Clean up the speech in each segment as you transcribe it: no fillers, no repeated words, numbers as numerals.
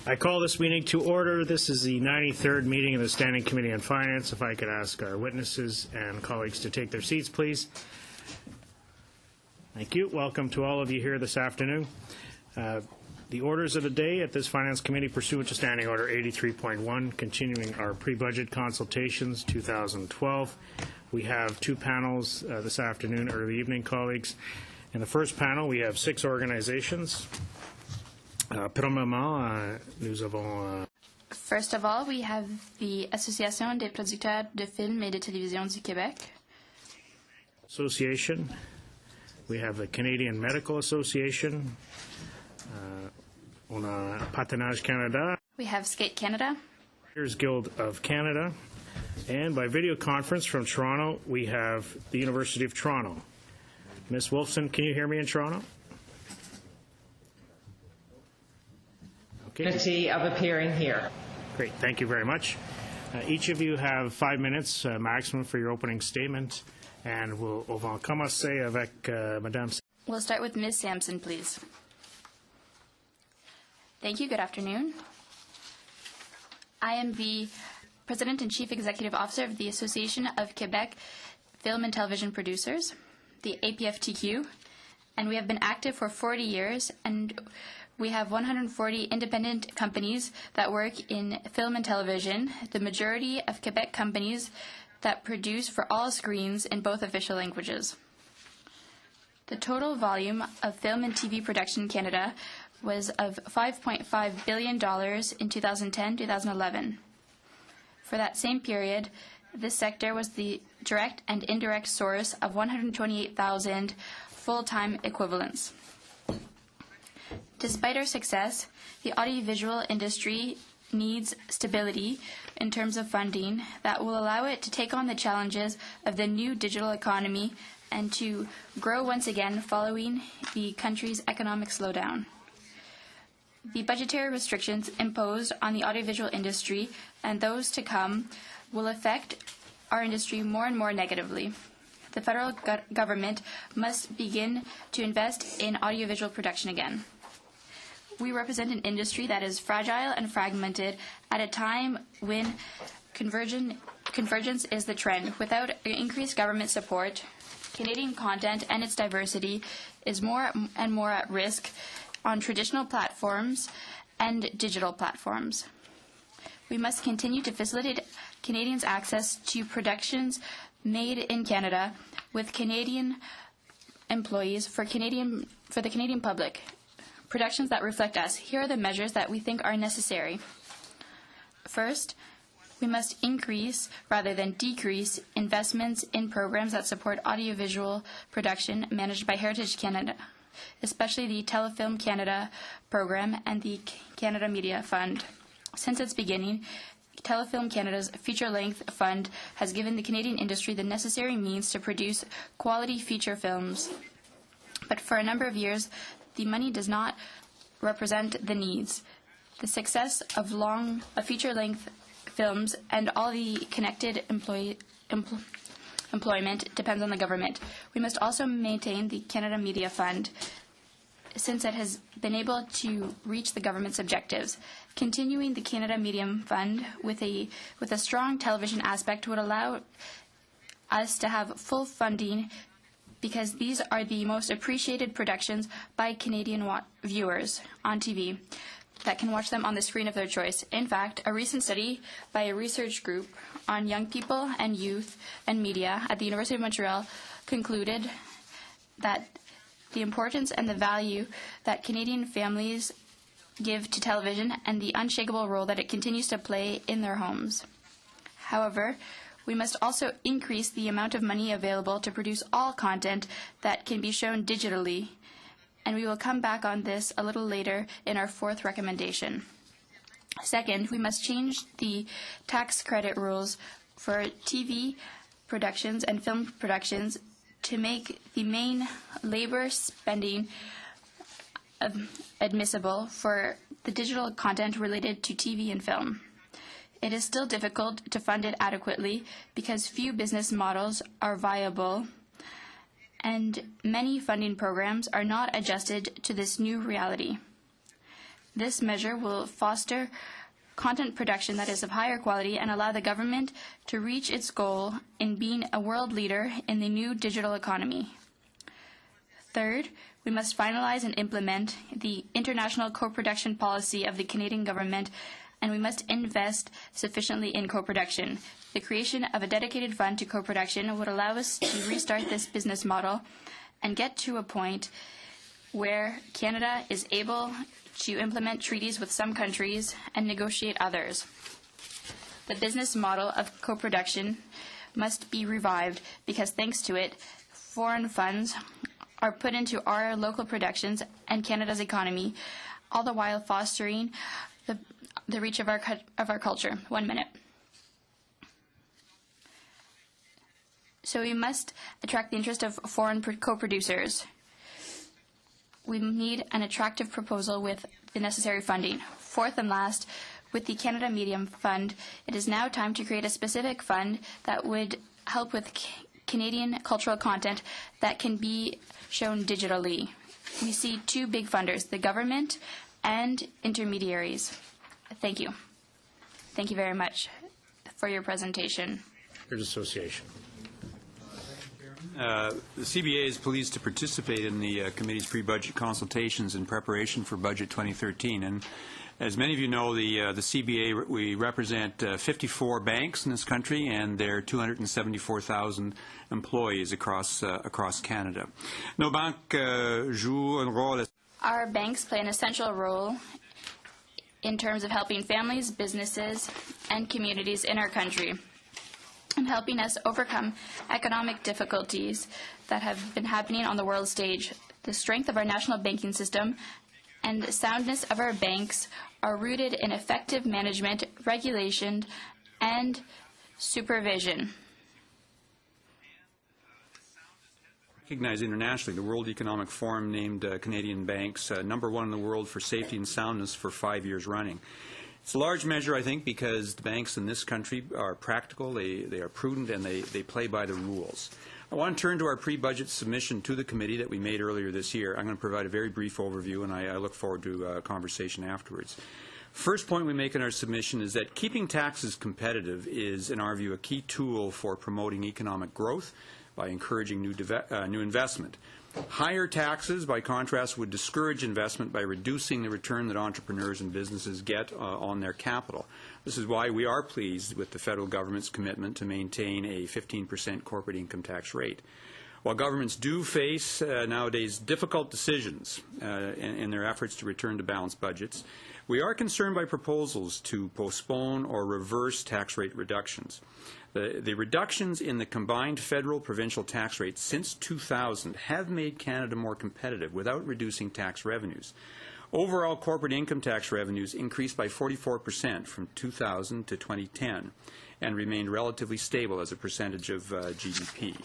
I call this meeting to order. This is the 93rd meeting of the Standing Committee on Finance. If I could ask our witnesses and colleagues to take their seats, please. Thank you. Welcome to all of you here this afternoon. The orders of the day at this Finance Committee pursuant to Standing Order 83.1, continuing our pre-budget consultations 2012. We have two panels this afternoon, early evening, colleagues. In the first panel, we have 6 organizations. First of all, we have the Association des producteurs de films et de télévision du Québec. Association. We have the Canadian Medical Association. On a Patinage Canada. We have Skate Canada. Writers Guild of Canada. And by video conference from Toronto, we have the University of Toronto. Ms. Wolfson, can you hear me in Toronto? Okay. Of appearing here. Great, thank you very much. Each of you have 5 minutes maximum for your opening statement, and on va commencer avec Madame. We'll start with Ms. Sampson, please. Thank you. Good afternoon. I am the President and Chief Executive Officer of the Association of Quebec Film and Television Producers, the APFTQ, and we have been active for 40 years, and we have 140 independent companies that work in film and television, the majority of Quebec companies that produce for all screens in both official languages. The total volume of film and TV production in Canada was of $5.5 billion in 2010-2011. For that same period, this sector was the direct and indirect source of 128,000 full-time equivalents. Despite our success, the audiovisual industry needs stability in terms of funding that will allow it to take on the challenges of the new digital economy and to grow once again following the country's economic slowdown. The budgetary restrictions imposed on the audiovisual industry and those to come will affect our industry more and more negatively. The federal government must begin to invest in audiovisual production again. We represent an industry that is fragile and fragmented at a time when convergence is the trend. Without increased government support, Canadian content and its diversity is more and more at risk on traditional platforms and digital platforms. We must continue to facilitate Canadians' access to productions made in Canada with Canadian employees for the Canadian public. Productions that reflect us. Here are the measures that we think are necessary. First, we must increase rather than decrease investments in programs that support audiovisual production managed by Heritage Canada, especially the Telefilm Canada program and the Canada Media Fund. Since its beginning, Telefilm Canada's feature-length fund has given the Canadian industry the necessary means to produce quality feature films. But for a number of years, the money does not represent the needs. The success of feature-length films and all the connected employment depends on the government. We must also maintain the Canada Media Fund, since it has been able to reach the government's objectives. Continuing the Canada Media Fund with a strong television aspect would allow us to have full funding, because these are the most appreciated productions by Canadian viewers on TV that can watch them on the screen of their choice. In fact, a recent study by a research group on young people and youth and media at the University of Montreal concluded that the importance and the value that Canadian families give to television and the unshakable role that it continues to play in their homes. However, we must also increase the amount of money available to produce all content that can be shown digitally, and we will come back on this a little later in our fourth recommendation. Second, we must change the tax credit rules for TV productions and film productions to make the main labor spending admissible for the digital content related to TV and film. It is still difficult to fund it adequately because few business models are viable, and many funding programs are not adjusted to this new reality. This measure will foster content production that is of higher quality and allow the government to reach its goal in being a world leader in the new digital economy. Third, we must finalize and implement the international co-production policy of the Canadian government, and we must invest sufficiently in co-production. The creation of a dedicated fund to co-production would allow us to restart this business model and get to a point where Canada is able to implement treaties with some countries and negotiate others. The business model of co-production must be revived because thanks to it, foreign funds are put into our local productions and Canada's economy, all the while fostering the reach of our culture. 1 minute. So we must attract the interest of foreign co-producers. We need an attractive proposal with the necessary funding. Fourth and last, with the Canada Media Fund, it is now time to create a specific fund that would help with Canadian cultural content that can be shown digitally. We see two big funders, the government and intermediaries. Thank you. Thank you very much for your presentation. Association. The CBA is pleased to participate in the committee's pre-budget consultations in preparation for Budget 2013. And as many of you know, the CBA, we represent 54 banks in this country and their 274,000 employees across Canada. Nos banques jouent un rôle. Our banks play an essential role in terms of helping families, businesses, and communities in our country, and helping us overcome economic difficulties that have been happening on the world stage. The strength of our national banking system and the soundness of our banks are rooted in effective management, regulation, and supervision. Recognized internationally, the World Economic Forum named Canadian banks #1 in the world for safety and soundness for 5 years running. It's a large measure, I think, because the banks in this country are practical, they are prudent, and they play by the rules. I want to turn to our pre-budget submission to the committee that we made earlier this year. I'm going to provide a very brief overview, and I look forward to a conversation afterwards. First point we make in our submission is that keeping taxes competitive is, in our view, a key tool for promoting economic growth by encouraging new investment. Higher taxes, by contrast, would discourage investment by reducing the return that entrepreneurs and businesses get on their capital. This is why we are pleased with the federal government's commitment to maintain a 15% corporate income tax rate. While governments do face nowadays difficult decisions in their efforts to return to balanced budgets, we are concerned by proposals to postpone or reverse tax rate reductions. The reductions in the combined federal-provincial tax rates since 2000 have made Canada more competitive without reducing tax revenues. Overall corporate income tax revenues increased by 44% from 2000 to 2010 and remained relatively stable as a percentage of GDP.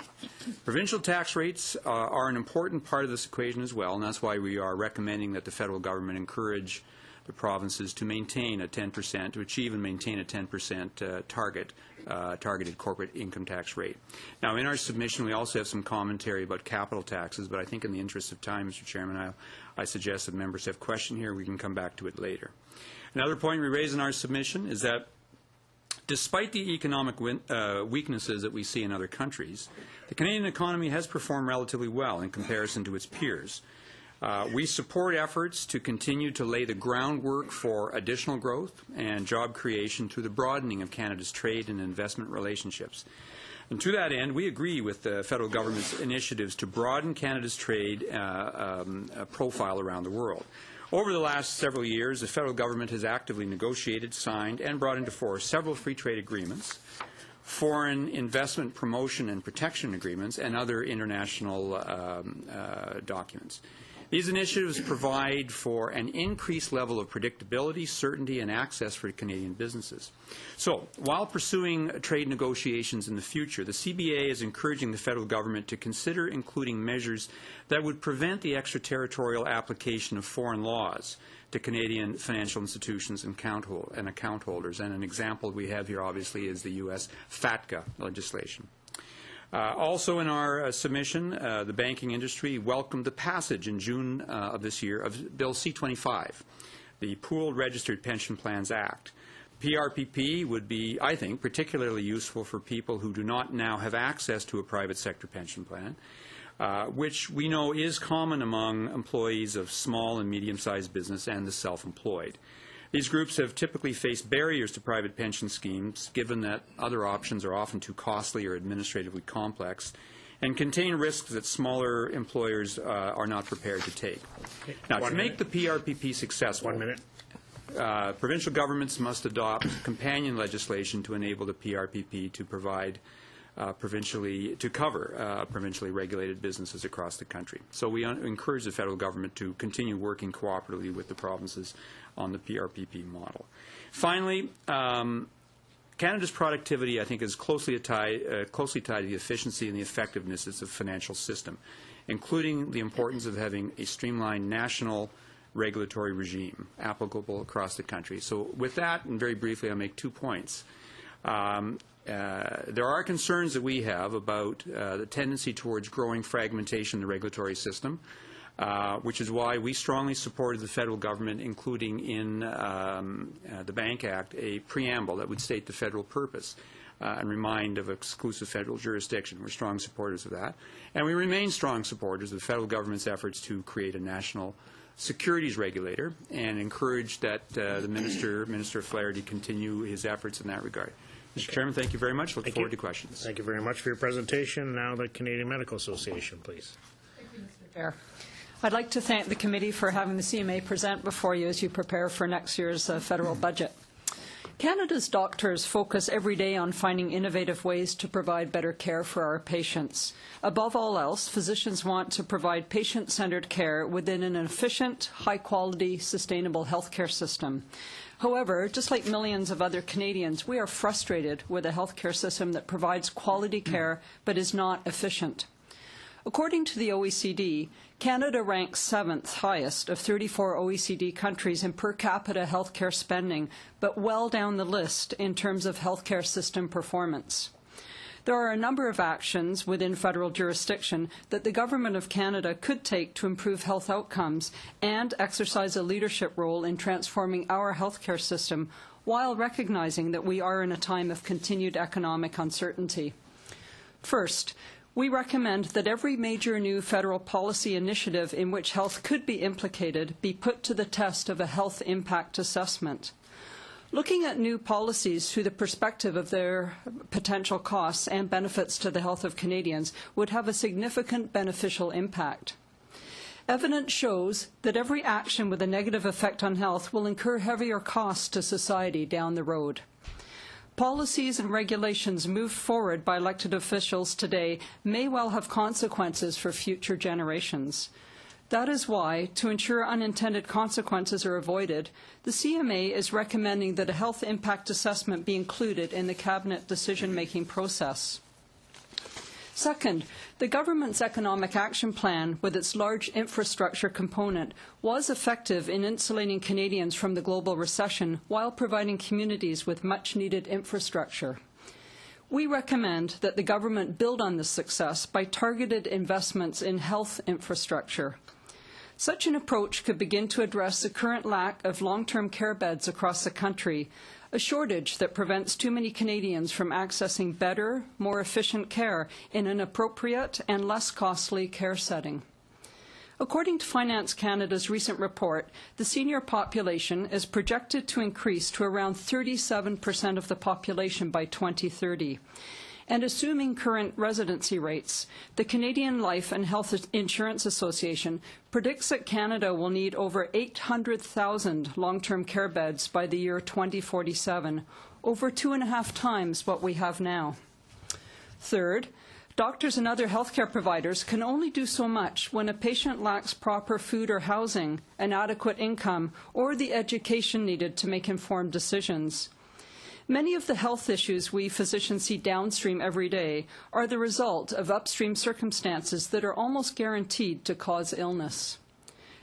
Provincial tax rates are an important part of this equation as well, and that's why we are recommending that the federal government encourage the provinces to maintain a 10%, to achieve and maintain a 10% targeted corporate income tax rate. Now, in our submission, we also have some commentary about capital taxes, but I think in the interest of time, Mr. Chairman, I suggest that members have questions here. We can come back to it later. Another point we raise in our submission is that despite the economic weaknesses that we see in other countries, the Canadian economy has performed relatively well in comparison to its peers. We support efforts to continue to lay the groundwork for additional growth and job creation through the broadening of Canada's trade and investment relationships. And to that end, we agree with the federal government's initiatives to broaden Canada's trade profile around the world. Over the last several years, the federal government has actively negotiated, signed, and brought into force several free trade agreements, foreign investment promotion and protection agreements, and other international documents. These initiatives provide for an increased level of predictability, certainty, and access for Canadian businesses. So, while pursuing trade negotiations in the future, the CBA is encouraging the federal government to consider including measures that would prevent the extraterritorial application of foreign laws to Canadian financial institutions and account holders. And an example we have here, obviously, is the U.S. FATCA legislation. Also in our submission, the banking industry welcomed the passage in June of this year of Bill C-25, the Pooled Registered Pension Plans Act. PRPP would be, I think, particularly useful for people who do not now have access to a private sector pension plan, which we know is common among employees of small and medium-sized business and the self-employed. These groups have typically faced barriers to private pension schemes, given that other options are often too costly or administratively complex, and contain risks that smaller employers are not prepared to take. Now, to make the PRPP successful, provincial governments must adopt companion legislation to enable the PRPP to provide provincially regulated businesses across the country. So we encourage the federal government to continue working cooperatively with the provinces on the PRPP model. Finally, Canada's productivity, I think, is closely tied to the efficiency and the effectiveness of the financial system, including the importance of having a streamlined national regulatory regime applicable across the country. So with that, and very briefly, I'll make 2 points. There are concerns that we have about the tendency towards growing fragmentation in the regulatory system, which is why we strongly supported the federal government including in the Bank Act a preamble that would state the federal purpose and remind of exclusive federal jurisdiction. We're strong supporters of that. And we remain strong supporters of the federal government's efforts to create a national securities regulator and encourage that the Minister Flaherty, continue his efforts in that regard. Mr. Chairman, thank you very much. Look forward to questions. Thank you very much for your presentation. Now the Canadian Medical Association, please. Thank you, Mr. Chair. I'd like to thank the committee for having the CMA present before you as you prepare for next year's federal budget. Canada's doctors focus every day on finding innovative ways to provide better care for our patients. Above all else, physicians want to provide patient-centered care within an efficient, high-quality, sustainable healthcare system. However, just like millions of other Canadians, we are frustrated with a healthcare system that provides quality care but is not efficient. According to the OECD, Canada ranks 7th highest of 34 OECD countries in per capita healthcare spending, but well down the list in terms of healthcare system performance. There are a number of actions within federal jurisdiction that the Government of Canada could take to improve health outcomes and exercise a leadership role in transforming our healthcare system while recognizing that we are in a time of continued economic uncertainty. First, we recommend that every major new federal policy initiative in which health could be implicated be put to the test of a health impact assessment. Looking at new policies through the perspective of their potential costs and benefits to the health of Canadians would have a significant beneficial impact. Evidence shows that every action with a negative effect on health will incur heavier costs to society down the road. Policies and regulations moved forward by elected officials today may well have consequences for future generations. That is why, to ensure unintended consequences are avoided, the CMA is recommending that a health impact assessment be included in the Cabinet decision-making process. Second, the government's economic action plan, with its large infrastructure component, was effective in insulating Canadians from the global recession while providing communities with much-needed infrastructure. We recommend that the government build on this success by targeted investments in health infrastructure. Such an approach could begin to address the current lack of long-term care beds across the country, a shortage that prevents too many Canadians from accessing better, more efficient care in an appropriate and less costly care setting. According to Finance Canada's recent report, the senior population is projected to increase to around 37% of the population by 2030. And assuming current residency rates, the Canadian Life and Health Insurance Association predicts that Canada will need over 800,000 long-term care beds by the year 2047, over 2.5 times what we have now. Third, doctors and other healthcare providers can only do so much when a patient lacks proper food or housing, an adequate income, or the education needed to make informed decisions. Many of the health issues we physicians see downstream every day are the result of upstream circumstances that are almost guaranteed to cause illness.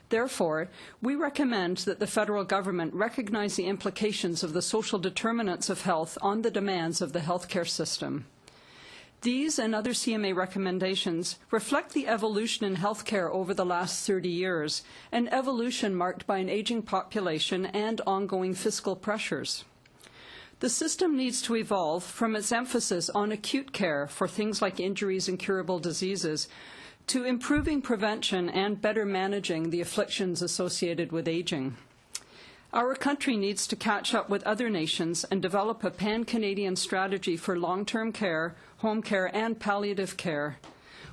Therefore, we recommend that the federal government recognize the implications of the social determinants of health on the demands of the healthcare system. These and other CMA recommendations reflect the evolution in healthcare over the last 30 years, an evolution marked by an aging population and ongoing fiscal pressures. The system needs to evolve from its emphasis on acute care for things like injuries and curable diseases to improving prevention and better managing the afflictions associated with aging. Our country needs to catch up with other nations and develop a pan-Canadian strategy for long-term care, home care, and palliative care.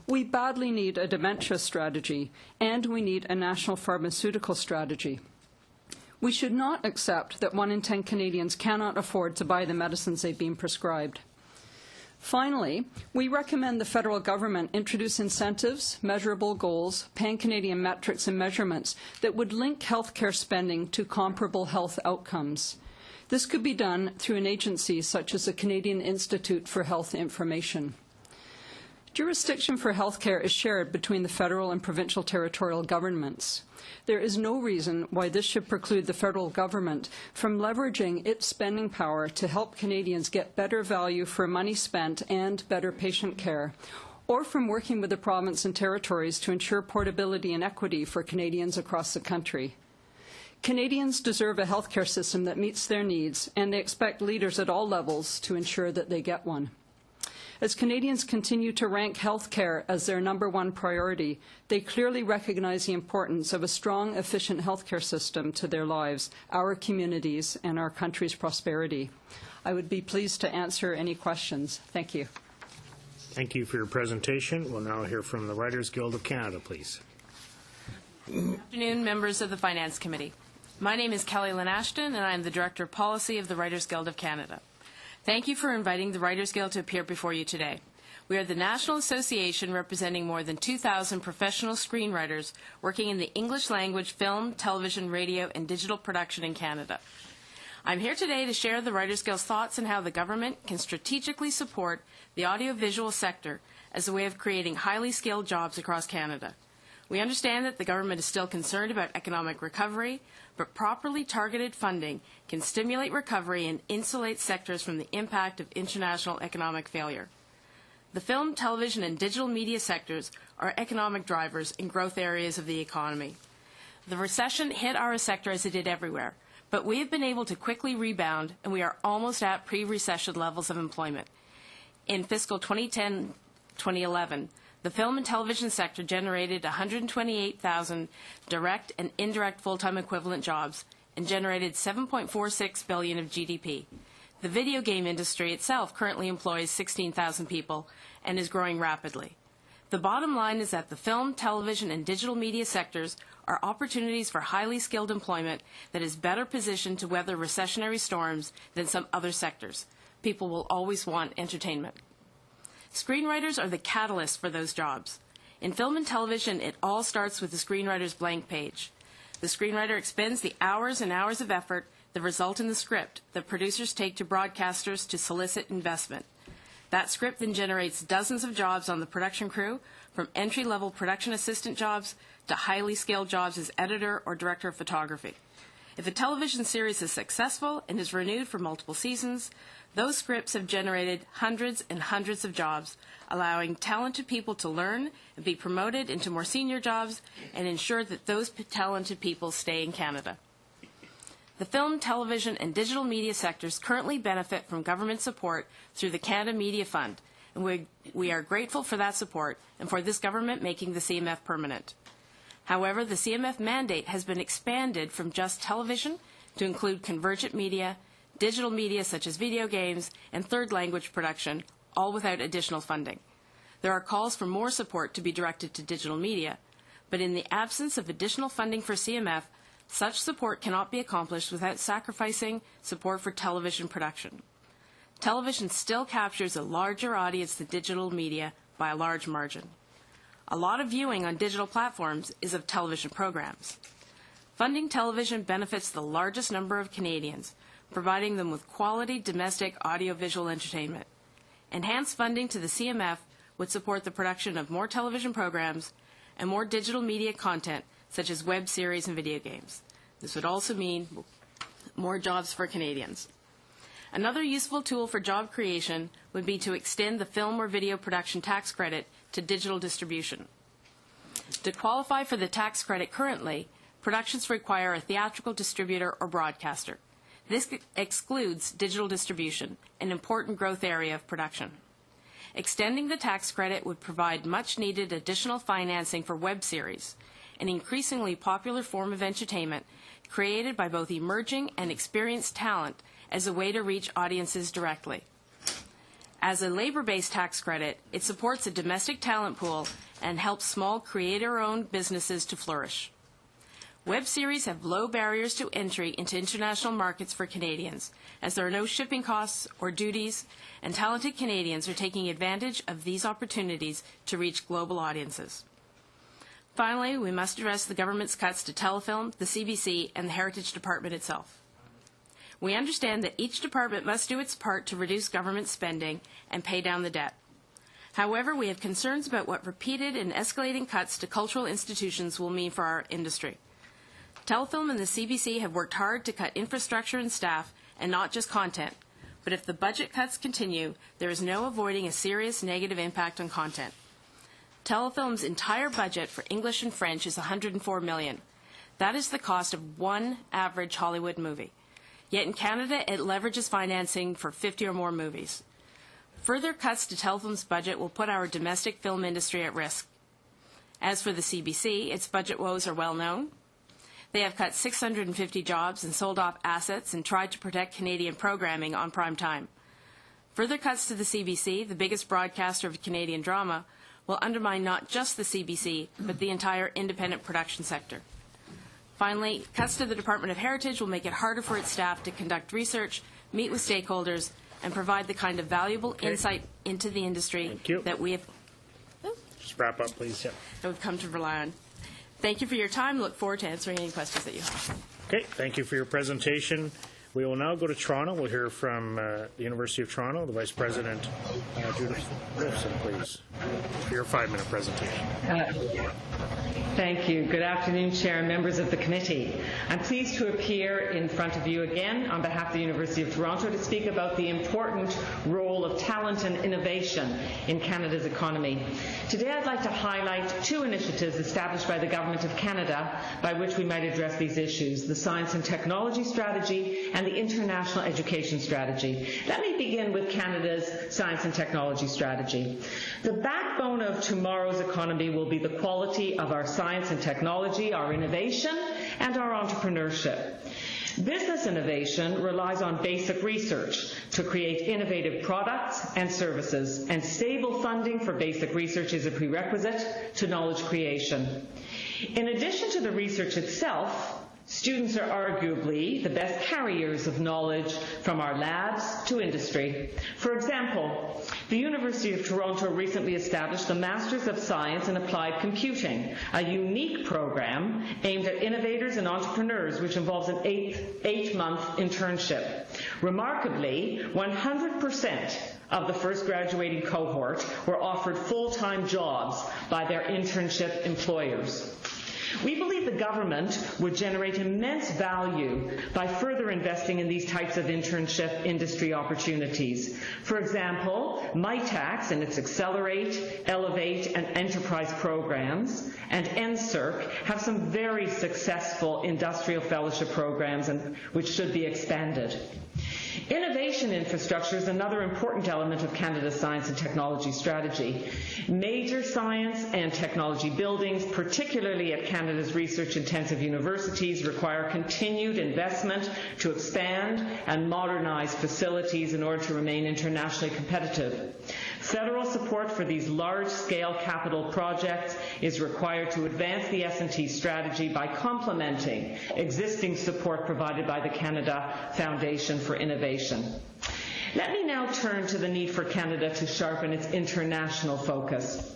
We badly need a dementia strategy, and we need a national pharmaceutical strategy. We should not accept that 1 in 10 Canadians cannot afford to buy the medicines they've been prescribed. Finally, we recommend the federal government introduce incentives, measurable goals, pan-Canadian metrics and measurements that would link healthcare spending to comparable health outcomes. This could be done through an agency such as the Canadian Institute for Health Information. Jurisdiction for healthcare is shared between the federal and provincial territorial governments. There is no reason why this should preclude the federal government from leveraging its spending power to help Canadians get better value for money spent and better patient care, or from working with the province and territories to ensure portability and equity for Canadians across the country. Canadians deserve a healthcare system that meets their needs, and they expect leaders at all levels to ensure that they get one. As Canadians continue to rank health care as their #1 priority, they clearly recognize the importance of a strong, efficient healthcare system to their lives, our communities, and our country's prosperity. I would be pleased to answer any questions. Thank you. Thank you for your presentation. We'll now hear from the Writers Guild of Canada, please. Good afternoon, members of the Finance Committee. My name is Kelly Lynn Ashton, and I am the Director of Policy of the Writers Guild of Canada. Thank you for inviting the Writers Guild to appear before you today. We are the national association representing more than 2,000 professional screenwriters working in the English language film, television, radio, and digital production in Canada. I'm here today to share the Writers Guild's thoughts on how the government can strategically support the audiovisual sector as a way of creating highly skilled jobs across Canada. We understand that the government is still concerned about economic recovery, but properly targeted funding can stimulate recovery and insulate sectors from the impact of international economic failure. The film, television, and digital media sectors are economic drivers in growth areas of the economy. The recession hit our sector as it did everywhere, but we have been able to quickly rebound, and we are almost at pre-recession levels of employment. In fiscal 2010-2011, the film and television sector generated 128,000 direct and indirect full-time equivalent jobs and generated $7.46 billion of GDP. The video game industry itself currently employs 16,000 people and is growing rapidly. The bottom line is that the film, television, and digital media sectors are opportunities for highly skilled employment that is better positioned to weather recessionary storms than some other sectors. People will always want entertainment. Screenwriters are the catalyst for those jobs. In film and television, it all starts with the screenwriter's blank page. The screenwriter expends the hours and hours of effort that result in the script that producers take to broadcasters to solicit investment. That script then generates dozens of jobs on the production crew, from entry-level production assistant jobs to highly skilled jobs as editor or director of photography. If a television series is successful and is renewed for multiple seasons, those scripts have generated hundreds and hundreds of jobs, allowing talented people to learn and be promoted into more senior jobs and ensure that those talented people stay in Canada. The film, television, and digital media sectors currently benefit from government support through the Canada Media Fund, and we are grateful for that support and for this government making the CMF permanent. However, the CMF mandate has been expanded from just television to include convergent media, digital media such as video games, and third language production, all without additional funding. There are calls for more support to be directed to digital media, but in the absence of additional funding for CMF, such support cannot be accomplished without sacrificing support for television production. Television still captures a larger audience than digital media by a large margin. A lot of viewing on digital platforms is of television programs. Funding television benefits the largest number of Canadians, providing them with quality domestic audiovisual entertainment. Enhanced funding to the CMF would support the production of more television programs and more digital media content, such as web series and video games. This would also mean more jobs for Canadians. Another useful tool for job creation would be to extend the film or video production tax credit to digital distribution. To qualify for the tax credit currently, productions require a theatrical distributor or broadcaster. This excludes digital distribution, an important growth area of production. Extending the tax credit would provide much-needed additional financing for web series, an increasingly popular form of entertainment created by both emerging and experienced talent as a way to reach audiences directly. As a labor-based tax credit, it supports a domestic talent pool and helps small creator-owned businesses to flourish. Web series have low barriers to entry into international markets for Canadians, as there are no shipping costs or duties, and talented Canadians are taking advantage of these opportunities to reach global audiences. Finally, we must address the government's cuts to Telefilm, the CBC, and the Heritage Department itself. We understand that each department must do its part to reduce government spending and pay down the debt. However, we have concerns about what repeated and escalating cuts to cultural institutions will mean for our industry. Telefilm and the CBC have worked hard to cut infrastructure and staff, and not just content. But if the budget cuts continue, there is no avoiding a serious negative impact on content. Telefilm's entire budget for English and French is $104 million. That is the cost of one average Hollywood movie. Yet in Canada, it leverages financing for 50 or more movies. Further cuts to Telefilm's budget will put our domestic film industry at risk. As for the CBC, its budget woes are well known. They have cut 650 jobs and sold off assets and tried to protect Canadian programming on prime time. Further cuts to the CBC, the biggest broadcaster of Canadian drama, will undermine not just the CBC, but the entire independent production sector. Finally, cuts to the Department of Heritage will make it harder for its staff to conduct research, meet with stakeholders, and provide the kind of valuable insight into the industry that we have Just wrap up, please. Yeah. that we've come to rely on. Thank you for your time. Look forward to answering any questions that you have. Okay, thank you for your presentation. We will now go to Toronto. We'll hear from the University of Toronto, the Vice President, Judith Wilson, please, for your 5-minute presentation. Thank you. Good afternoon, Chair and members of the committee. I'm pleased to appear in front of you again on behalf of the University of Toronto to speak about the important role of talent and innovation in Canada's economy. Today I'd like to highlight two initiatives established by the Government of Canada by which we might address these issues: the Science and Technology Strategy and the International Education Strategy. Let me begin with Canada's Science and Technology Strategy. The backbone of tomorrow's economy will be the quality of our science and technology, our innovation, and our entrepreneurship. Business innovation relies on basic research to create innovative products and services, and stable funding for basic research is a prerequisite to knowledge creation. In addition to the research itself, students are arguably the best carriers of knowledge from our labs to industry. For example, the University of Toronto recently established the Masters of Science in Applied Computing, a unique program aimed at innovators and entrepreneurs, which involves an eight-month internship. Remarkably, 100% of the first graduating cohort were offered full-time jobs by their internship employers. We believe the government would generate immense value by further investing in these types of internship industry opportunities. For example, MITAX and its Accelerate, Elevate, and Enterprise programs, and NSERC have some very successful industrial fellowship programs which should be expanded. Innovation infrastructure is another important element of Canada's science and technology strategy. Major science and technology buildings, particularly at Canada's research-intensive universities, require continued investment to expand and modernize facilities in order to remain internationally competitive. Federal support for these large-scale capital projects is required to advance the S&T strategy by complementing existing support provided by the Canada Foundation for Innovation. Let me now turn to the need for Canada to sharpen its international focus.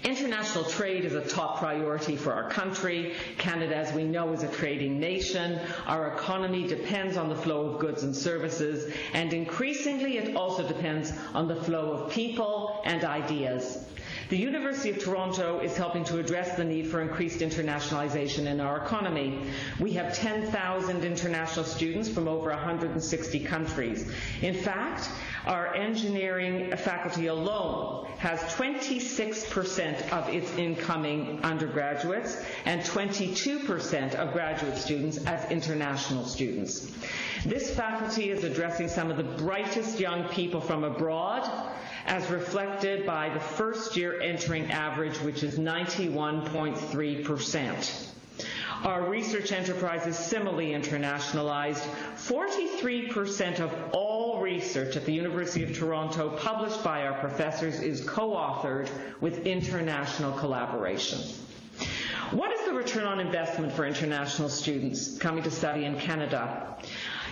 International trade is a top priority for our country. Canada, as we know, is a trading nation. Our economy depends on the flow of goods and services, and increasingly it also depends on the flow of people and ideas. The University of Toronto is helping to address the need for increased internationalization in our economy. We have 10,000 international students from over 160 countries. In fact, our engineering faculty alone has 26% of its incoming undergraduates and 22% of graduate students as international students. This faculty is addressing some of the brightest young people from abroad, as reflected by the first-year entering average, which is 91.3%. Our research enterprise is similarly internationalized. 43% of all research at the University of Toronto published by our professors is co-authored with international collaboration. What is the return on investment for international students coming to study in Canada?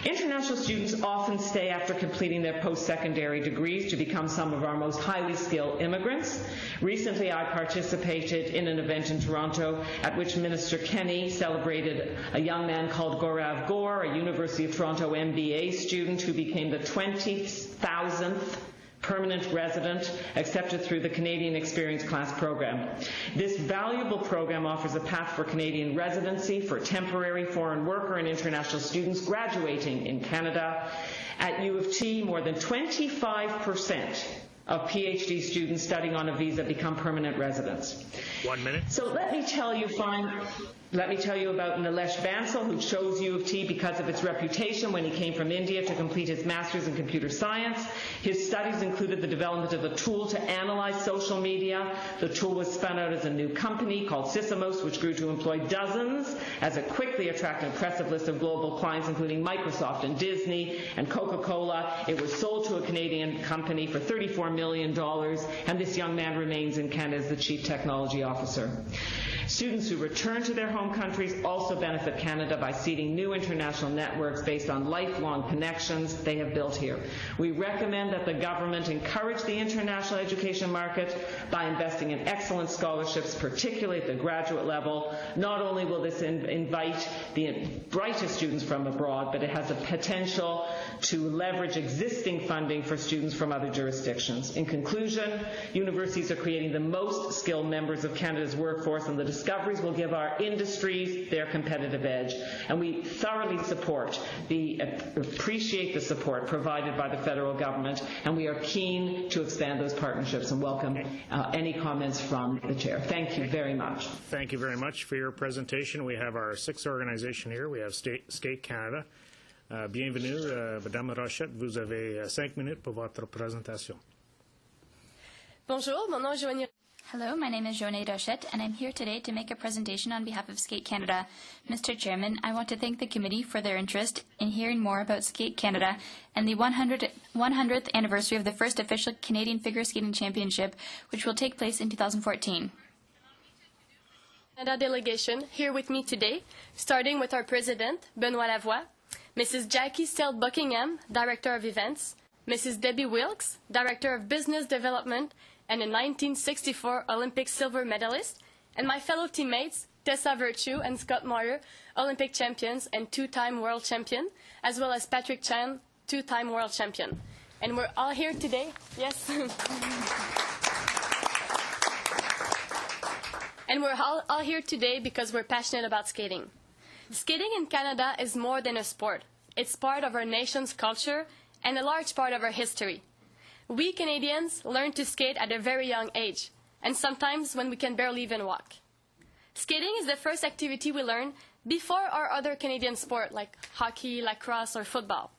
International students often stay after completing their post-secondary degrees to become some of our most highly skilled immigrants. Recently, I participated in an event in Toronto at which Minister Kenny celebrated a young man called Gaurav Gore, a University of Toronto MBA student who became the 20,000th permanent resident accepted through the Canadian Experience Class program. This valuable program offers a path for Canadian residency for temporary foreign worker and international students graduating in Canada. At U of T, more than 25% of PhD students studying on a visa become permanent residents. 1 minute. So let me tell you about Nilesh Bansal, who chose U of T because of its reputation when he came from India to complete his master's in computer science. His studies included the development of a tool to analyze social media. The tool was spun out as a new company called Sysomos, which grew to employ dozens as it quickly attracted an impressive list of global clients, including Microsoft and Disney and Coca-Cola. It was sold to a Canadian company for $34 million, and this young man remains in Canada as the Chief Technology Officer. Students who return to their home countries also benefit Canada by seeding new international networks based on lifelong connections they have built here. We recommend that the government encourage the international education market by investing in excellent scholarships, particularly at the graduate level. Not only will this invite the brightest students from abroad, but it has the potential to leverage existing funding for students from other jurisdictions. In conclusion, universities are creating the most skilled members of Canada's workforce, and the discoveries will give our industries their competitive edge. And we thoroughly appreciate the support provided by the federal government, and we are keen to expand those partnerships and welcome any comments from the Chair. Thank you very much. Thank you very much for your presentation. We have our sixth organization here. We have Skate Canada. Bienvenue, Madame Rochette. Vous avez 5 minutes pour votre présentation. Bonjour, mon nom est Joanie. Hello, my name is Joanie Rochette, and I'm here today to make a presentation on behalf of Skate Canada. Mr. Chairman, I want to thank the committee for their interest in hearing more about Skate Canada and the 100th anniversary of the first official Canadian Figure Skating Championship, which will take place in 2014. Canada delegation here with me today, starting with our president, Benoit Lavoie, Mrs. Jackie Steld Buckingham, Director of Events, Mrs. Debbie Wilkes, Director of Business Development, and a 1964 Olympic silver medalist, and my fellow teammates, Tessa Virtue and Scott Moyer, Olympic champions and two-time world champion, as well as Patrick Chan, two-time world champion. And we're all here today, yes. And we're all here today because we're passionate about skating. Skating in Canada is more than a sport. It's part of our nation's culture and a large part of our history. We Canadians learn to skate at a very young age, and sometimes when we can barely even walk. Skating is the first activity we learn before our other Canadian sport like hockey, lacrosse, or football.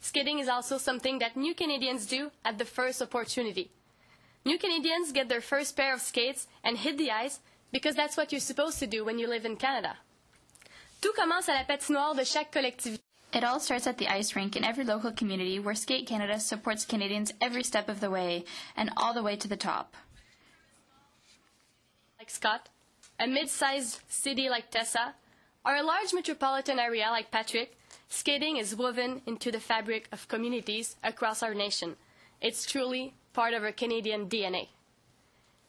Skating is also something that new Canadians do at the first opportunity. New Canadians get their first pair of skates and hit the ice because that's what you're supposed to do when you live in Canada. Tout commence à la patinoire de chaque collectivité. It all starts at the ice rink in every local community where Skate Canada supports Canadians every step of the way and all the way to the top. Like Scott, a mid-sized city like Tessa, or a large metropolitan area like Patrick, skating is woven into the fabric of communities across our nation. It's truly part of our Canadian DNA.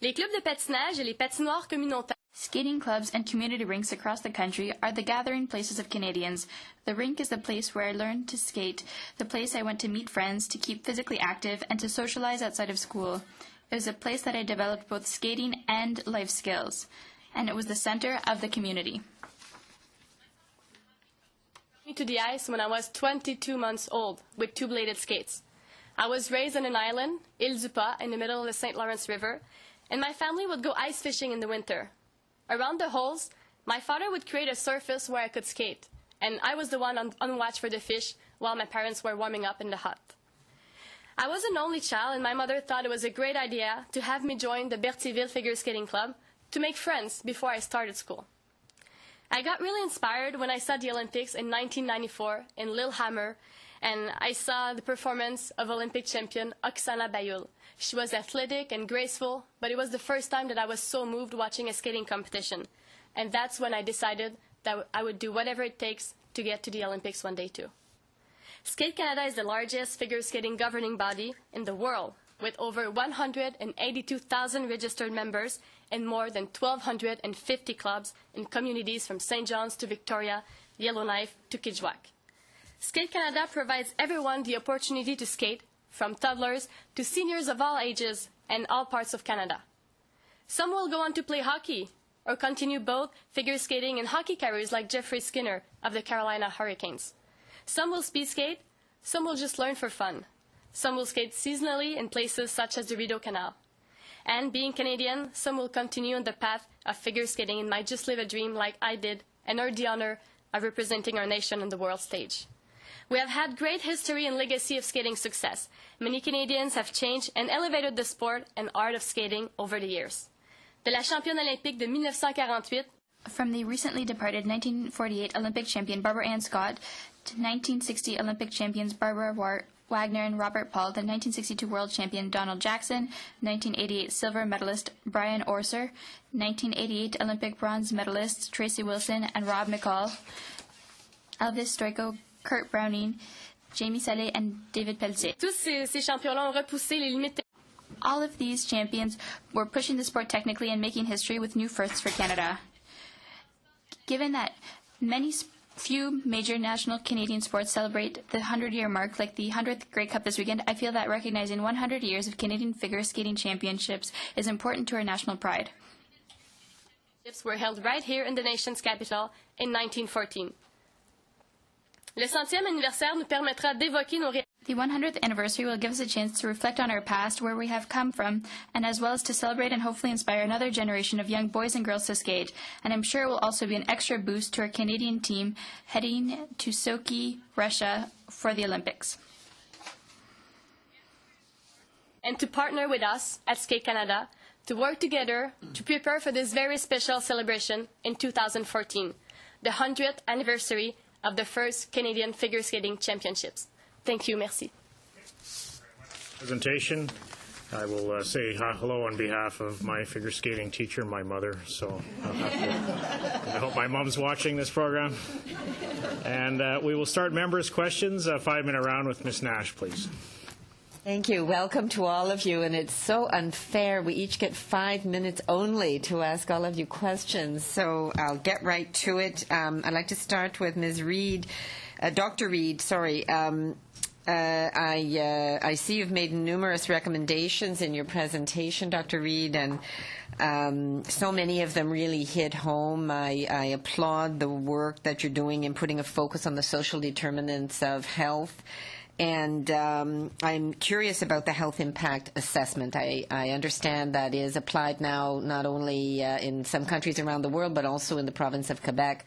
Les clubs de patinage et les patinoires communautaires. Skating clubs and community rinks across the country are the gathering places of Canadians. The rink is the place where I learned to skate, the place I went to meet friends, to keep physically active, and to socialize outside of school. It was a place that I developed both skating and life skills, and it was the center of the community. I went to the ice when I was 22 months old with two-bladed skates. I was raised on an island, Île du Pas, in the middle of the St. Lawrence River, and my family would go ice fishing in the winter. Around the holes, my father would create a surface where I could skate, and I was the one on watch for the fish while my parents were warming up in the hut. I was an only child, and my mother thought it was a great idea to have me join the Berthierville Figure Skating Club to make friends before I started school. I got really inspired when I saw the Olympics in 1994 in Lillehammer, and I saw the performance of Olympic champion Oksana Bayul. She was athletic and graceful, but it was the first time that I was so moved watching a skating competition. And that's when I decided that I would do whatever it takes to get to the Olympics one day too. Skate Canada is the largest figure skating governing body in the world, with over 182,000 registered members and more than 1,250 clubs in communities from St. John's to Victoria, Yellowknife to Kijwak. Skate Canada provides everyone the opportunity to skate, from toddlers to seniors of all ages and all parts of Canada. Some will go on to play hockey or continue both figure skating and hockey careers like Jeffrey Skinner of the Carolina Hurricanes. Some will speed skate, some will just learn for fun. Some will skate seasonally in places such as the Rideau Canal. And being Canadian, some will continue on the path of figure skating and might just live a dream like I did and earn the honor of representing our nation on the world stage. We have had great history and legacy of skating success. Many Canadians have changed and elevated the sport and art of skating over the years. De la championne olympique de 1948, from the recently departed 1948 Olympic champion Barbara Ann Scott to 1960 Olympic champions Barbara Wagner and Robert Paul, the 1962 world champion Donald Jackson, 1988 silver medalist Brian Orser, 1988 Olympic bronze medalists Tracy Wilson and Rob McCall, Elvis Stoico, Kurt Browning, Jamie Salé, and David Pelletier. Tous ces champions-là ont repoussé les limites. All of these champions were pushing the sport technically and making history with new firsts for Canada. Given that few major national Canadian sports celebrate the 100-year mark, like the 100th Grey Cup this weekend, I feel that recognizing 100 years of Canadian figure skating championships is important to our national pride. were held right here in the nation's capital in 1914. Le 100e anniversaire nous permettra d'évoquer nos The 100th anniversary will give us a chance to reflect on our past, where we have come from, and as well as to celebrate and hopefully inspire another generation of young boys and girls to skate. And I'm sure it will also be an extra boost to our Canadian team heading to Sochi, Russia, for the Olympics. and to partner with us at Skate Canada to work together to prepare for this very special celebration in 2014, the 100th anniversary of the first Canadian Figure Skating Championships. Thank you, merci. Presentation. I will say hello on behalf of my figure skating teacher, my mother. So I hope my mom's watching this program. And we will start members' questions. 5-minute round with Ms. Nash, please. Thank you. Welcome to all of you. And it's so unfair. We each get 5 minutes only to ask all of you questions. So I'll get right to it. I'd like to start with Ms. Reid, Dr. Reid, sorry. I see you've made numerous recommendations in your presentation, Dr. Reid, and so many of them really hit home. I applaud the work that you're doing in putting a focus on the social determinants of health. And I'm curious about the health impact assessment. I understand that is applied now not only in some countries around the world, but also in the province of Quebec.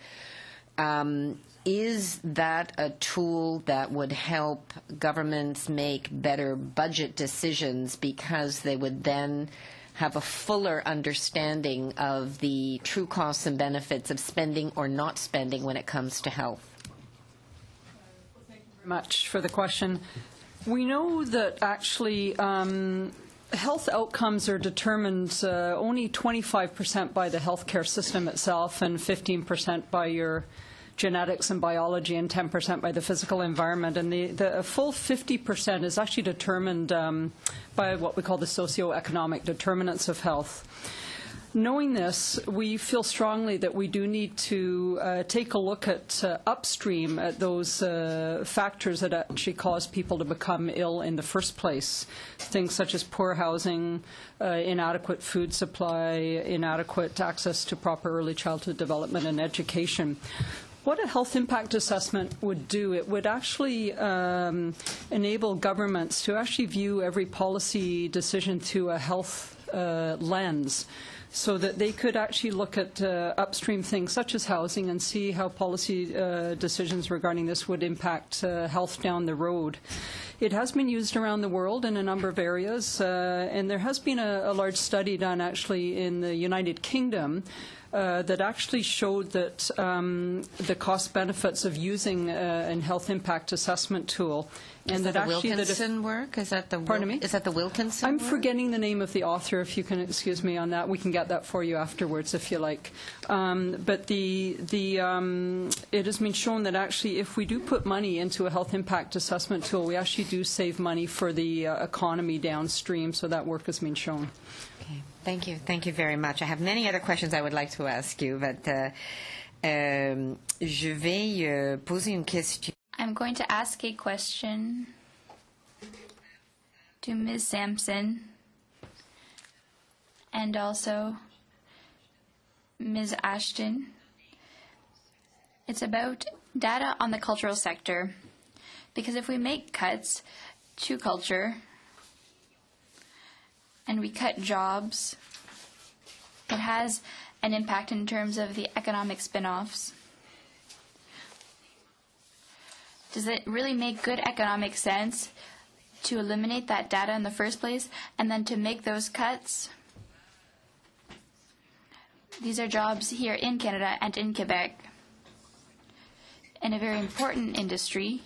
Is that a tool that would help governments make better budget decisions because they would then have a fuller understanding of the true costs and benefits of spending or not spending when it comes to health? Thank you very much for the question. We know that actually health outcomes are determined only 25% by the healthcare system itself and 15% by your genetics and biology and 10% by the physical environment. And the full 50% is actually determined by what we call the socioeconomic determinants of health. Knowing this, we feel strongly that we do need to take a look at upstream at those factors that actually cause people to become ill in the first place. Things such as poor housing, inadequate food supply, inadequate access to proper early childhood development and education. What a health impact assessment would do, it would actually enable governments to actually view every policy decision through a health lens, so that they could actually look at upstream things such as housing and see how policy decisions regarding this would impact health down the road. It has been used around the world in a number of areas, and there has been a large study done actually in the United Kingdom that actually showed that the cost benefits of using a health impact assessment tool. And that actually Wilkinson work? Is that the Pardon me? Is that the Wilkinson I'm work? forgetting the name of the author, if you can excuse me on that. We can get that for you afterwards if you like. But it has been shown that actually if we do put money into a health impact assessment tool, we actually do save money for the economy downstream, so that work has been shown. Okay. Thank you. Thank you very much. I have many other questions I would like to ask you, but je vais poser une question. I'm going to ask a question to Ms. Sampson and also Ms. Ashton. It's about data on the cultural sector, because if we make cuts to culture and we cut jobs, it has an impact in terms of the economic spin-offs. Does it really make good economic sense to eliminate that data in the first place and then to make those cuts? These are jobs here in Canada and in Quebec in a very important industry.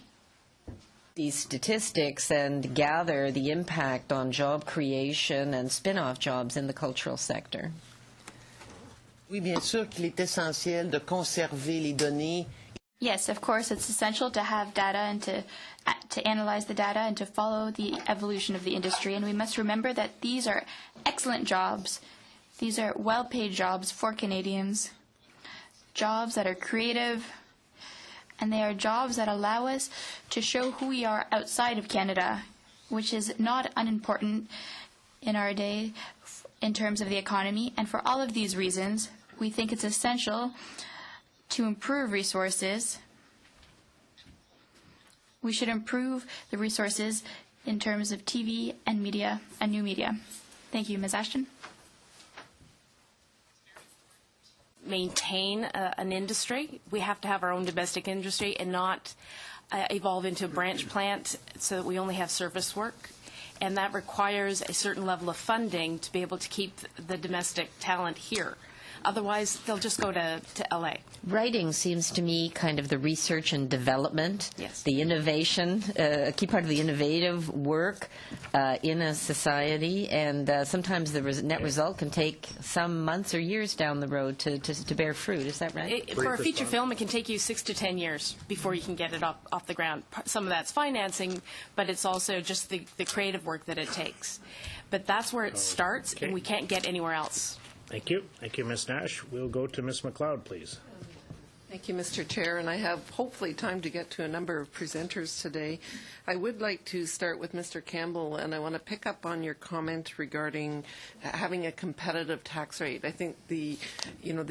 These statistics and gather the impact on job creation and spin-off jobs in the cultural sector. Oui, bien sûr qu'il est essentiel de conserver les données. Yes, of course, it's essential to have data and to analyze the data and to follow the evolution of the industry. And we must remember that these are excellent jobs. These are well-paid jobs for Canadians, jobs that are creative, and they are jobs that allow us to show who we are outside of Canada, which is not unimportant in our day in terms of the economy. And for all of these reasons, we think it's essential to improve resources. We should improve the resources in terms of TV and media and new media. Thank you, Ms. Ashton. Maintain an industry. We have to have our own domestic industry and not evolve into a branch plant so that we only have service work. And that requires a certain level of funding to be able to keep the domestic talent here. Otherwise, they'll just go to LA. Writing seems to me kind of the research and development, Yes. the innovation, a key part of the innovative work in a society, and sometimes the net result can take some months or years down the road to bear fruit. Is that right? For a feature film, it can take you 6 to 10 years before you can get it off the ground. Some of that's financing, but it's also just the creative work that it takes. But that's where it starts, and we can't get anywhere else. Thank you. Thank you, Ms. Nash. We'll go to Ms. McLeod, please. Thank you, Mr. Chair, and I have hopefully time to get to a number of presenters today. I would like to start with Mr. Campbell, and I want to pick up on your comment regarding having a competitive tax rate. I think the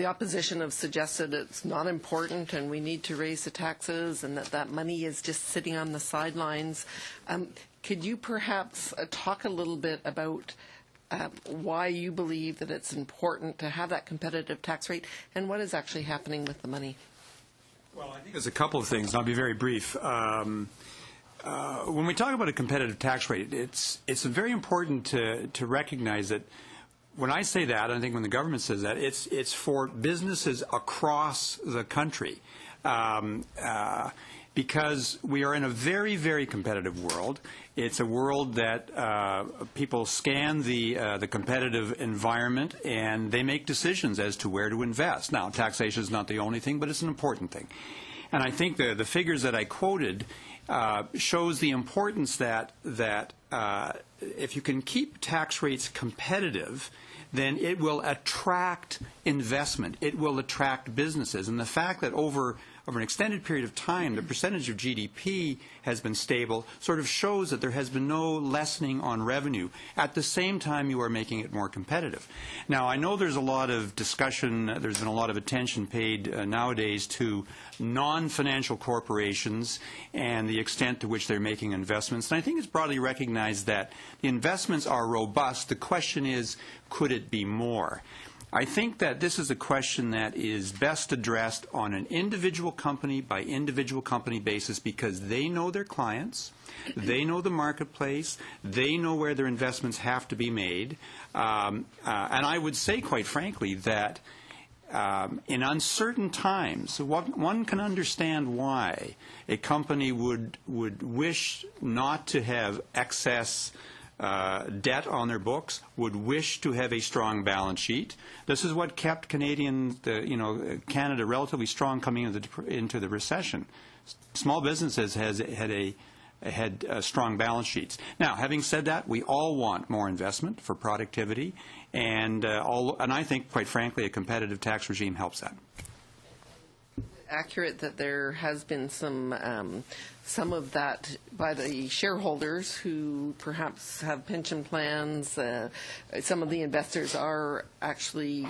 opposition have suggested it's not important and we need to raise the taxes and that money is just sitting on the sidelines. Could you perhaps talk a little bit about why you believe that it's important to have that competitive tax rate and what is actually happening with the money? Well, I think there's a couple of things, and I'll be very brief. When we talk about a competitive tax rate, it's very important to recognize that when I say that, I think when the government says that, it's for businesses across the country. Because we are in a very, very competitive world. It's a world that people scan the competitive environment and they make decisions as to where to invest. Now, taxation is not the only thing, but it's an important thing. And I think the figures that I quoted shows the importance that if you can keep tax rates competitive, then it will attract investment. It will attract businesses. And the fact that over an extended period of time, the percentage of GDP has been stable, sort of shows that there has been no lessening on revenue. At the same time, you are making it more competitive. Now, I know there's a lot of discussion, there's been a lot of attention paid nowadays to non-financial corporations and the extent to which they're making investments. And I think it's broadly recognized that the investments are robust. The question is, could it be more? I think that this is a question that is best addressed on an individual company by individual company basis because they know their clients, they know the marketplace, they know where their investments have to be made. And I would say, quite frankly, that in uncertain times, one can understand why a company would wish not to have excess debt on their books, would wish to have a strong balance sheet. This is what kept Canada relatively strong coming into the recession. Small businesses had strong balance sheets. Now, having said that, we all want more investment for productivity, and I think, quite frankly, a competitive tax regime helps that. Accurate that there has been some of that by the shareholders who perhaps have pension plans. Some of the investors are actually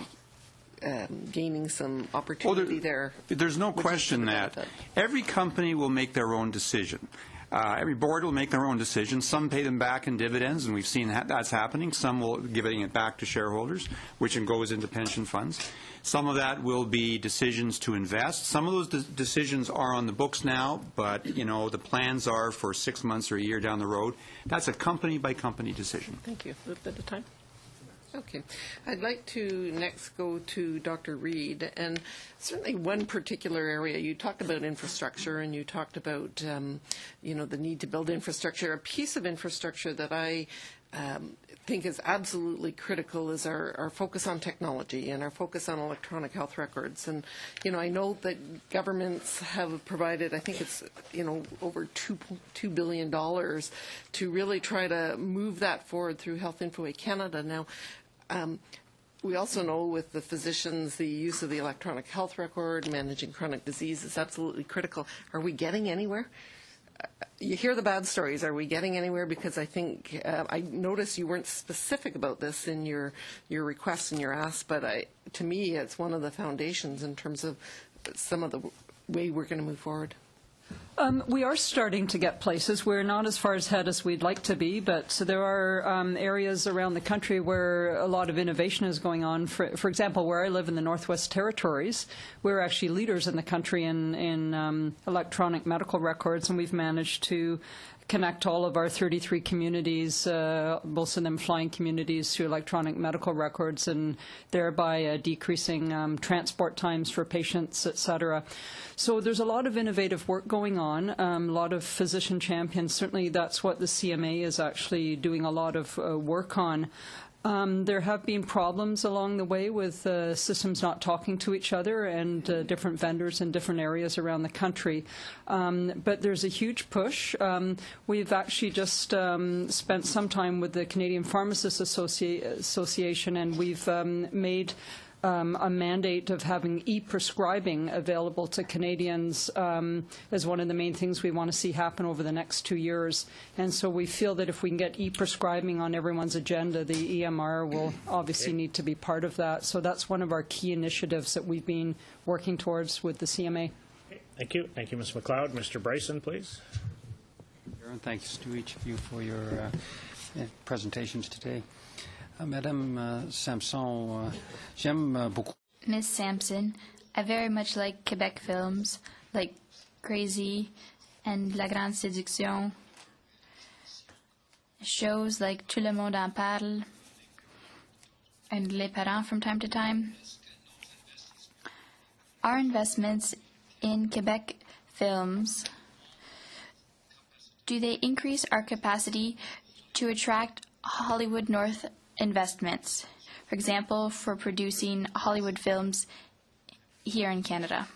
gaining some opportunity there. There's no question that every company will make their own decision. Every board will make their own decision. Some pay them back in dividends, and we've seen that's happening. Some will giving it back to shareholders, which goes into pension funds. Some of that will be decisions to invest. Some of those decisions are on the books now, but the plans are for 6 months or a year down the road. That's a company-by-company decision. Thank you. A little bit of time. Okay. I'd like to next go to Dr. Reid, and certainly one particular area, you talked about infrastructure and you talked about, the need to build infrastructure. A piece of infrastructure that I think is absolutely critical is our focus on technology and our focus on electronic health records. And, I know that governments have provided, I think it's, over $2 billion to really try to move that forward through Health Info Canada. Now, we also know with the physicians, the use of the electronic health record, managing chronic disease is absolutely critical. Are we getting anywhere? you hear the bad stories. Are we getting anywhere? Because I think I noticed you weren't specific about this in your requests and your asks, but to me, it's one of the foundations in terms of some of the way we're going to move forward. We are starting to get places. We're not as far ahead as we'd like to be, but there are areas around the country where a lot of innovation is going on. For example, where I live in the Northwest Territories, we're actually leaders in the country in electronic medical records, and we've managed to connect all of our 33 communities, most of them flying communities, to electronic medical records, and thereby decreasing transport times for patients, et cetera. So there's a lot of innovative work going on, a lot of physician champions. Certainly that's what the CMA is actually doing a lot of work on. There have been problems along the way with systems not talking to each other and different vendors in different areas around the country. But there's a huge push. We've actually just spent some time with the Canadian Pharmacists Association, and we've made a mandate of having e-prescribing available to Canadians as one of the main things we want to see happen over the next 2 years. And so we feel that if we can get e-prescribing on everyone's agenda, the EMR will obviously need to be part of that. So that's one of our key initiatives that we've been working towards with the CMA. Thank you. Thank you, Ms. McLeod. Mr. Bryson, please. Thanks to each of you for your presentations today. Madame Sampson, j'aime beaucoup. Miss Sampson, I very much like Quebec films, like Crazy and La Grande Séduction, shows like Tout le monde en parle, and Les Parents from time to time. Our investments in Quebec films, do they increase our capacity to attract Hollywood North investments, for example, for producing Hollywood films here in Canada?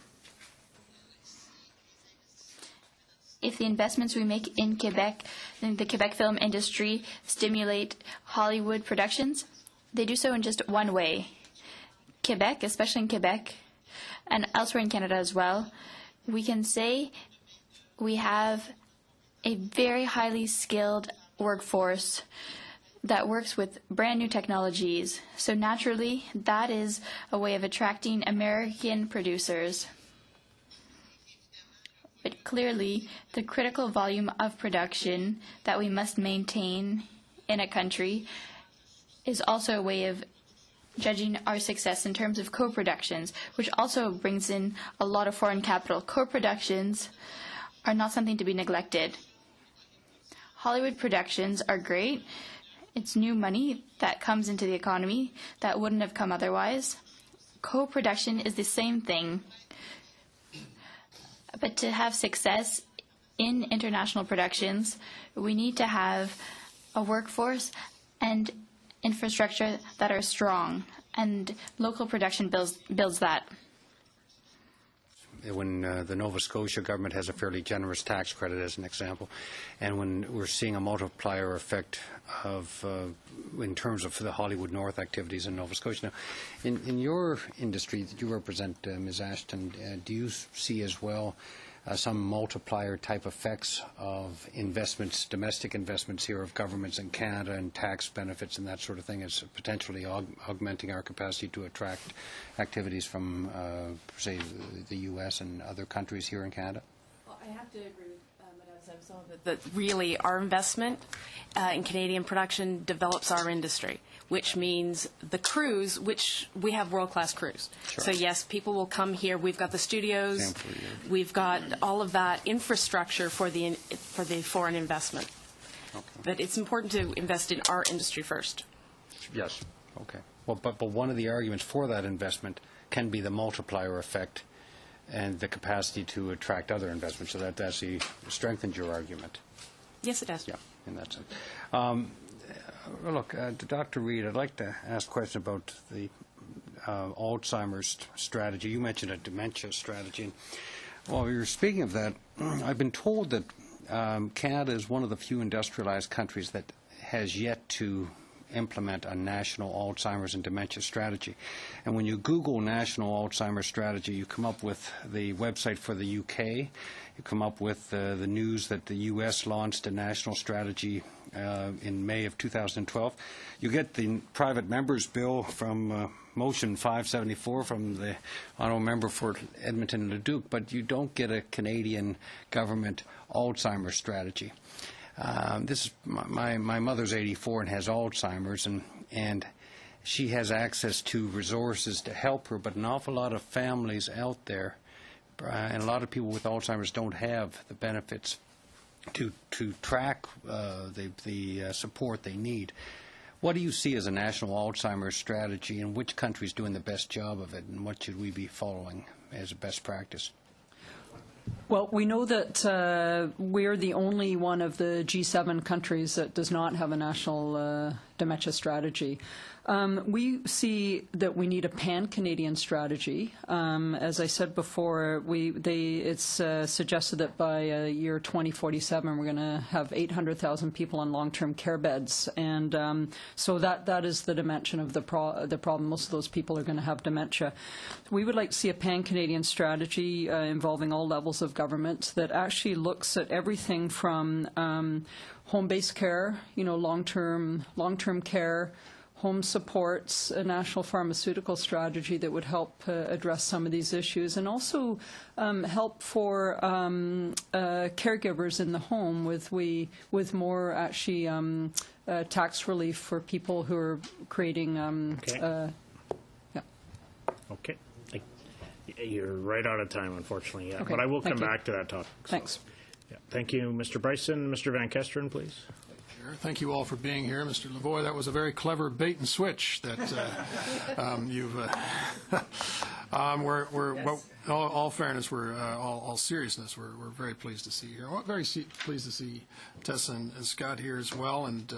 If the investments we make in Quebec, in the Quebec film industry, stimulate Hollywood productions, they do so in just one way. Quebec, especially in Quebec, and elsewhere in Canada as well, we can say we have a very highly skilled workforce that works with brand new technologies. So naturally, that is a way of attracting American producers. But clearly, the critical volume of production that we must maintain in a country is also a way of judging our success in terms of co-productions, which also brings in a lot of foreign capital. Co-productions are not something to be neglected. Hollywood productions are great. It's new money that comes into the economy that wouldn't have come otherwise. Co-production is the same thing. But to have success in international productions, we need to have a workforce and infrastructure that are strong, and local production builds that. When the Nova Scotia government has a fairly generous tax credit, as an example, and when we're seeing a multiplier effect of in terms of the Hollywood North activities in Nova Scotia. Now, in your industry that you represent, Ms. Ashton, do you see as well some multiplier type effects of investments, domestic investments here of governments in Canada, and tax benefits and that sort of thing as potentially augmenting our capacity to attract activities from, say, the U.S. and other countries here in Canada? Well, I have to agree with Madame Sampson that really our investment in Canadian production develops our industry, which means the crews, which we have world-class crews. Sure. So yes, people will come here. We've got the studios. We've got all of that infrastructure for the foreign investment. Okay. But it's important to invest in our industry first. Yes. Okay. Well, but one of the arguments for that investment can be the multiplier effect and the capacity to attract other investments. So that actually strengthens your argument. Yes, it does. Yeah, in that sense. Look, to Dr. Reid, I'd like to ask a question about the Alzheimer's strategy. You mentioned a dementia strategy. And while you were speaking of that, I've been told that Canada is one of the few industrialized countries that has yet to implement a national Alzheimer's and dementia strategy. And when you Google national Alzheimer's strategy, you come up with the website for the UK. You come up with the news that the US launched a national strategy in May of 2012. You get the private members bill from Motion 574 from the honourable member for Edmonton and Leduc, but you don't get a Canadian government Alzheimer's strategy. This is my mother's 84 and has Alzheimer's, and she has access to resources to help her, but an awful lot of families out there and a lot of people with Alzheimer's don't have the benefits to track the support they need. What do you see as a national Alzheimer's strategy, and which country is doing the best job of it, and what should we be following as a best practice? Well, we know that we're the only one of the G7 countries that does not have a national dementia strategy. We see that we need a pan-Canadian strategy. As I said before, it's suggested that by year 2047 we're going to have 800,000 people on long-term care beds, and so that is the dimension of the problem. Most of those people are going to have dementia. We would like to see a pan-Canadian strategy involving all levels of government that actually looks at everything from home-based care, long-term care, home supports, a national pharmaceutical strategy that would help address some of these issues, and also help for caregivers in the home with more actually tax relief for people who are creating. Okay. You're right out of time, unfortunately. Yeah. Okay, but I will come thank you. back to that topic. Thanks. Yeah. Thank you, Mr. Bryson. Mr. Van Kesteren, please. Thank you all for being here. Mr. Lavoie, that was a very clever bait and switch that you've all fairness, all seriousness, we're very pleased to see you here. Very pleased to see Tessa and Scott here as well, and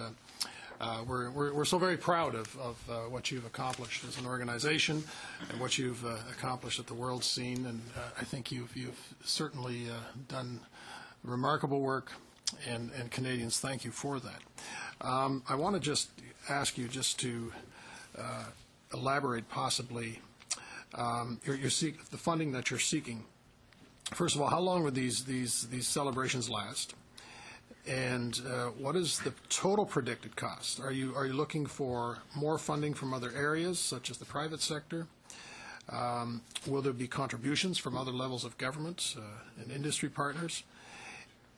we're so very proud of what you've accomplished as an organization and what you've accomplished at the world scene, and I think you've certainly done remarkable work. And Canadians, thank you for that. I want to just ask you just to elaborate possibly the funding that you're seeking. First of all, how long would these celebrations last? And what is the total predicted cost? Are you looking for more funding from other areas, such as the private sector? Will there be contributions from other levels of government and industry partners?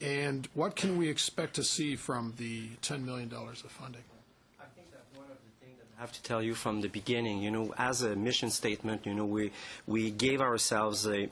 And what can we expect to see from the $10 million of funding? I think that one of the things that I have to tell you from the beginning, as a mission statement, we gave ourselves the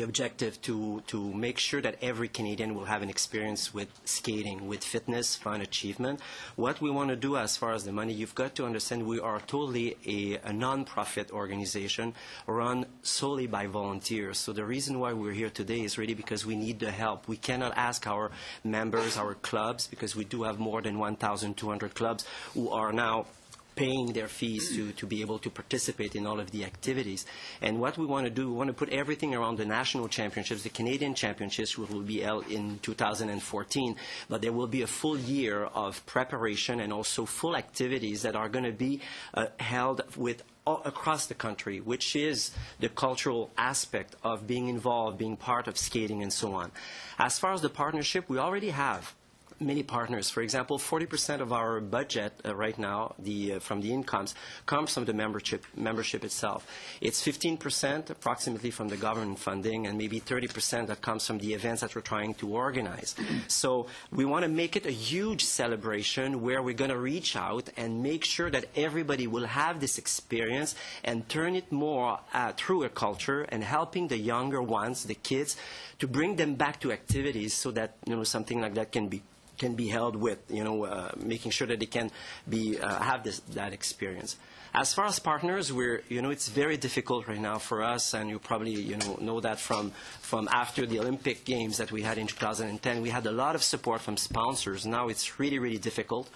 objective to make sure that every Canadian will have an experience with skating, with fitness, fun, achievement. What we want to do as far as the money, you've got to understand we are totally a non-profit organization run solely by volunteers. So the reason why we're here today is really because we need the help. We cannot ask our members, our clubs, because we do have more than 1,200 clubs who are now paying their fees to be able to participate in all of the activities. And what we want to do, we want to put everything around the national championships. The Canadian championships will be held in 2014, but there will be a full year of preparation and also full activities that are going to be held with across the country, which is the cultural aspect of being involved, being part of skating and so on. As far as the partnership, we already have many partners. For example, 40% of our budget right now, from the incomes, comes from the membership itself. It's 15% approximately from the government funding, and maybe 30% that comes from the events that we're trying to organize. So we want to make it a huge celebration where we're going to reach out and make sure that everybody will have this experience and turn it more through a culture and helping the younger ones, the kids, to bring them back to activities so that something like that can be held with, making sure that they can have that experience. As far as partners, it's very difficult right now for us, and you probably know that from after the Olympic Games that we had in 2010. We had a lot of support from sponsors. Now it's really, really difficult.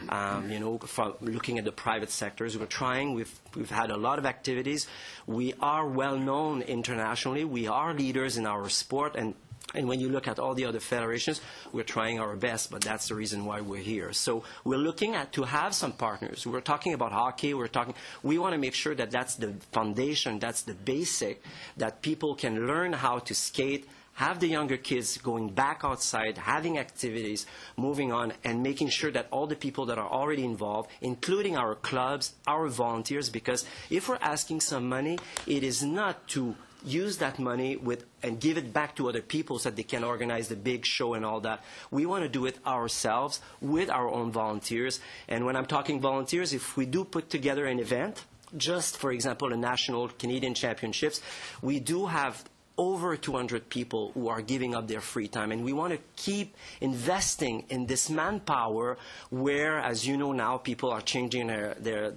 From looking at the private sectors, we're trying. We've had a lot of activities. We are well known internationally. We are leaders in our sport, and And when you look at all the other federations, we're trying our best, but that's the reason why we're here. So we're looking at to have some partners. We're talking about hockey. We want to make sure that that's the foundation, that's the basic, that people can learn how to skate, have the younger kids going back outside, having activities, moving on, and making sure that all the people that are already involved, including our clubs, our volunteers, because if we're asking some money, it is not to use that money and give it back to other people so that they can organize the big show and all that. We want to do it ourselves with our own volunteers. And when I'm talking volunteers, if we do put together an event, just for example, a national Canadian championships, we do have over 200 people who are giving up their free time. And we want to keep investing in this manpower where, as you know now, people are changing their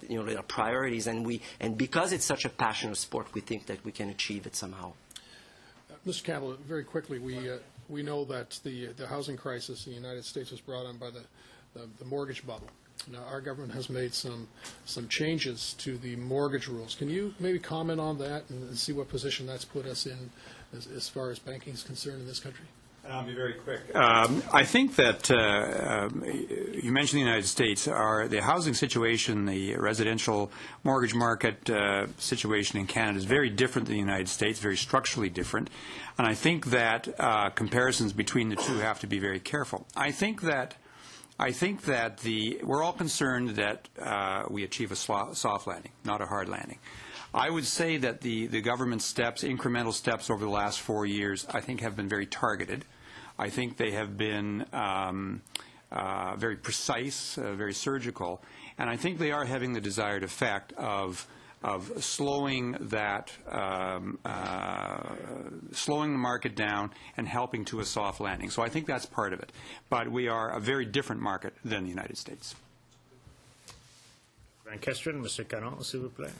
priorities. And because it's such a passionate sport, we think that we can achieve it somehow. Mr. Campbell, very quickly, we know that the housing crisis in the United States was brought on by the mortgage bubble. Now, our government has made some changes to the mortgage rules. Can you maybe comment on that and see what position that's put us in as far as banking is concerned in this country? I'll be very quick. I think that you mentioned the United States. The housing situation, the residential mortgage market situation in Canada is very different than the United States, very structurally different. And I think that comparisons between the two have to be very careful. I think that we're all concerned that we achieve a soft landing, not a hard landing. I would say that the government steps, incremental steps over the last 4 years, I think have been very targeted. I think they have been very precise, very surgical, and I think they are having the desired effect of slowing slowing the market down and helping to a soft landing. So I think that's part of it. But we are a very different market than the United States. Mr. Caron, s'il vous plaît.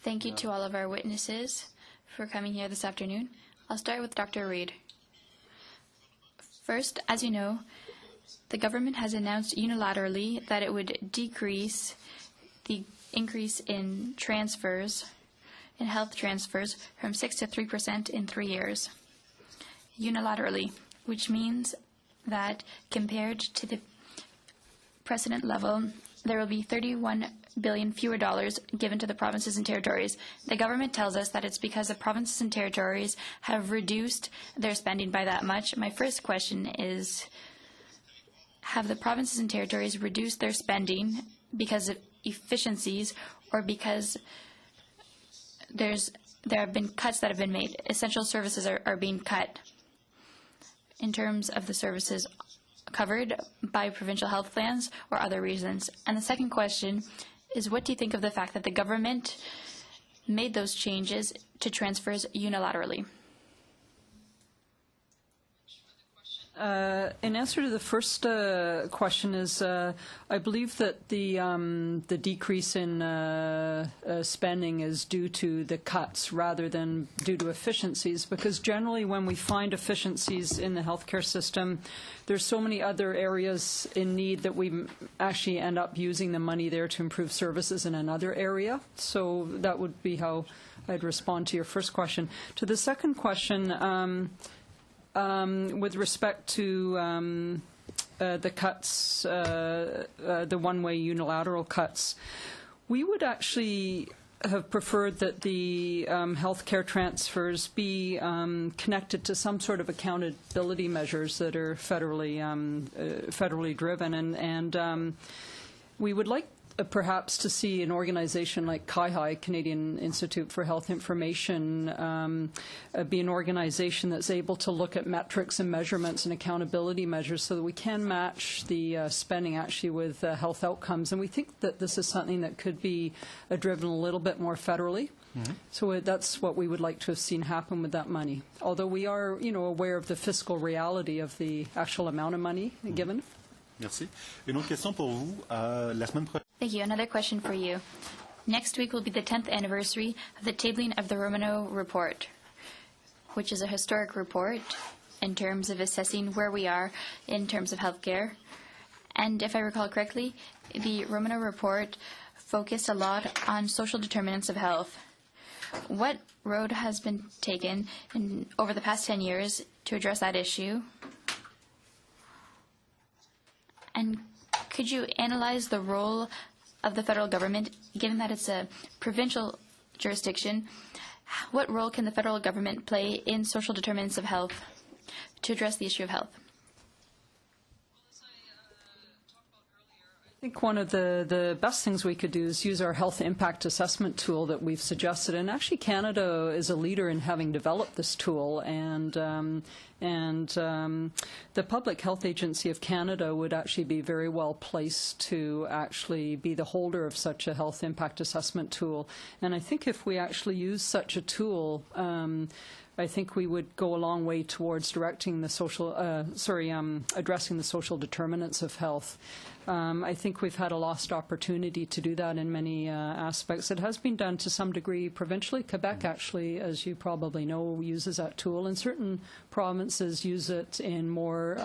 Thank you to all of our witnesses for coming here this afternoon. I'll start with Dr. Reid. First, as you know, the government has announced unilaterally that it would decrease the increase in transfers, in health transfers, from 6 to 3% in 3 years. Unilaterally, which means that compared to the precedent level, there will be $31 billion fewer dollars given to the provinces and territories. The government tells us that it's because the provinces and territories have reduced their spending by that much. My first question is, have the provinces and territories reduced their spending because of efficiencies or because there have been cuts that have been made? Essential services are being cut in terms of the services covered by provincial health plans or other reasons? And the second question is, what do you think of the fact that the government made those changes to transfers unilaterally? In answer to the first question is, I believe that the decrease in spending is due to the cuts rather than due to efficiencies, because generally when we find efficiencies in the healthcare system, there's so many other areas in need that we actually end up using the money there to improve services in another area. So that would be how I'd respond to your first question. To the second question, with respect to the cuts, the one-way unilateral cuts, we would actually have preferred that the healthcare transfers be connected to some sort of accountability measures that are federally driven, and we would like perhaps to see an organization like CIHI, Canadian Institute for Health Information, be an organization that's able to look at metrics and measurements and accountability measures so that we can match the spending actually with health outcomes. And we think that this is something that could be driven a little bit more federally. Mm-hmm. So that's what we would like to have seen happen with that money. Although we are, aware of the fiscal reality of the actual amount of money given. Merci. Une autre question pour vous. La semaine prochaine. Thank you. Another question for you. Next week will be the 10th anniversary of the tabling of the Romano Report, which is a historic report in terms of assessing where we are in terms of healthcare. And if I recall correctly, the Romano Report focused a lot on social determinants of health. What road has been taken over the past 10 years to address that issue? And could you analyze the role of the federal government, given that it's a provincial jurisdiction? What role can the federal government play in social determinants of health to address the issue of health? I think one of the best things we could do is use our health impact assessment tool that we've suggested. And actually, Canada is a leader in having developed this tool. And the Public Health Agency of Canada would actually be very well placed to actually be the holder of such a health impact assessment tool. And I think if we actually use such a tool, I think we would go a long way towards directing the addressing the social determinants of health. I think we've had a lost opportunity to do that in many aspects. It has been done to some degree provincially. Quebec, actually, as you probably know, uses that tool, and certain provinces use it in more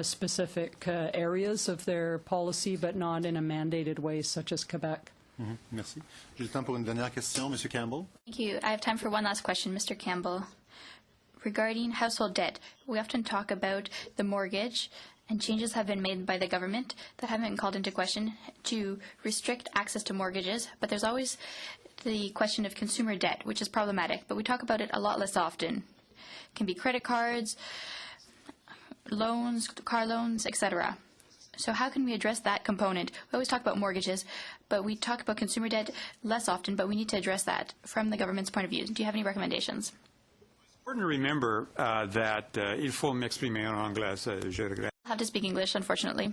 specific areas of their policy, but not in a mandated way, such as Quebec. Merci. J'ai le temps pour une dernière question, Monsieur Campbell. Thank you. I have time for one last question, Mr. Campbell. Regarding household debt, we often talk about the mortgage, and changes have been made by the government that haven't been called into question to restrict access to mortgages, but there's always the question of consumer debt, which is problematic, but we talk about it a lot less often. It can be credit cards, loans, car loans, etc. So how can we address that component? We always talk about mortgages, but we talk about consumer debt less often, but we need to address that from the government's point of view. Do you have any recommendations? It's important to remember that il faut m'exprimer en anglais, je regrette. I'll have to speak English, unfortunately.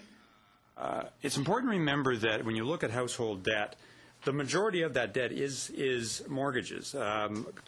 It's important to remember that when you look at household debt, the majority of that debt is mortgages.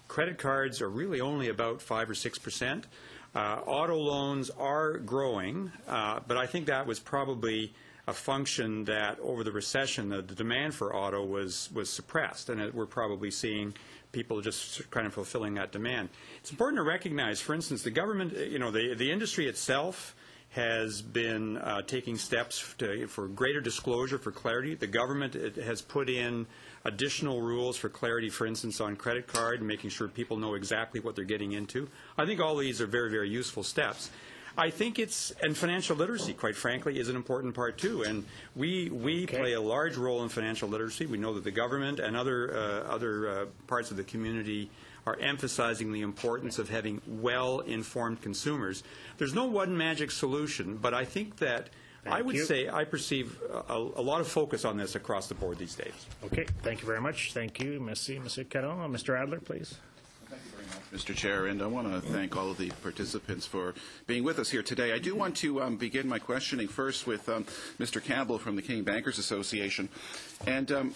Credit cards are really only about 5 or 6%. Auto loans are growing, but I think that was probably a function that over the recession, the demand for auto was suppressed, and we're probably seeing people just kind of fulfilling that demand. It's important to recognize, for instance, the government, the industry itself has been taking steps for greater disclosure, for clarity. The government has put in additional rules for clarity, for instance, on credit card, and making sure people know exactly what they're getting into. I think all these are very, very useful steps. I think and financial literacy, quite frankly, is an important part too. And we play a large role in financial literacy. We know that the government and other parts of the community are emphasizing the importance of having well-informed consumers. There's no one magic solution, but I think that I perceive a lot of focus on this across the board these days. Okay, thank you very much. Thank you, Merci, Monsieur Caron. Mr. Adler, please. Thank you very much, Mr. Chair, and I want to thank all of the participants for being with us here today. I do want to begin my questioning first with Mr. Campbell from the Canadian Bankers Association. And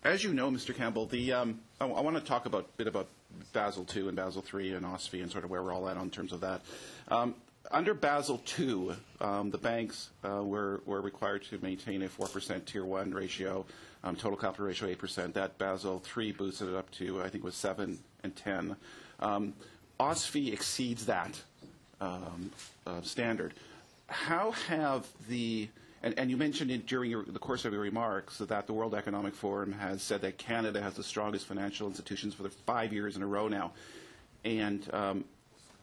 as you know, Mr. Campbell, I want to talk a bit about Basel II and Basel III and OSFI and sort of where we're all at in terms of that. Under Basel II, the banks were required to maintain a 4% Tier 1 ratio, total capital ratio 8%. That Basel III boosted it up to, I think it was 7 and 10. OSFI exceeds that standard. How have and you mentioned during the course of your remarks that the World Economic Forum has said that Canada has the strongest financial institutions for the 5 years in a row now. And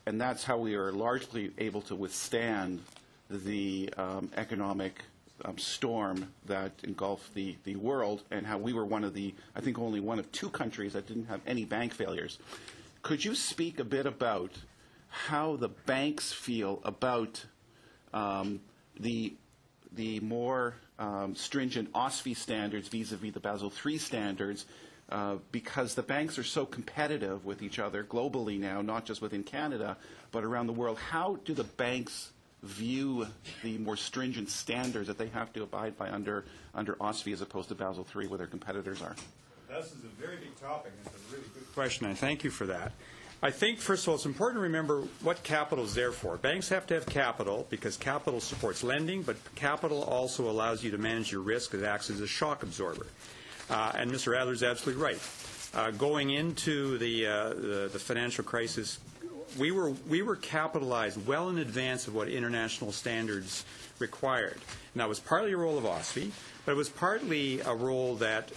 that's how we are largely able to withstand the economic storm that engulfed the world, and how we were I think only one of 2 countries that didn't have any bank failures. Could you speak a bit about how the banks feel about the more stringent OSFI standards vis-a-vis the Basel III standards, because the banks are so competitive with each other globally now, not just within Canada, but around the world. How do the banks view the more stringent standards that they have to abide by under OSFI as opposed to Basel III, where their competitors are? This is a very big topic, and it's a really good question, and thank you for that. I think, first of all, it's important to remember what capital is there for. Banks have to have capital because capital supports lending, but capital also allows you to manage your risk. It acts as a shock absorber. And Mr. Adler is absolutely right. Going into the financial crisis, we were capitalized well in advance of what international standards required. And that was partly a role of OSFI, but it was partly a role that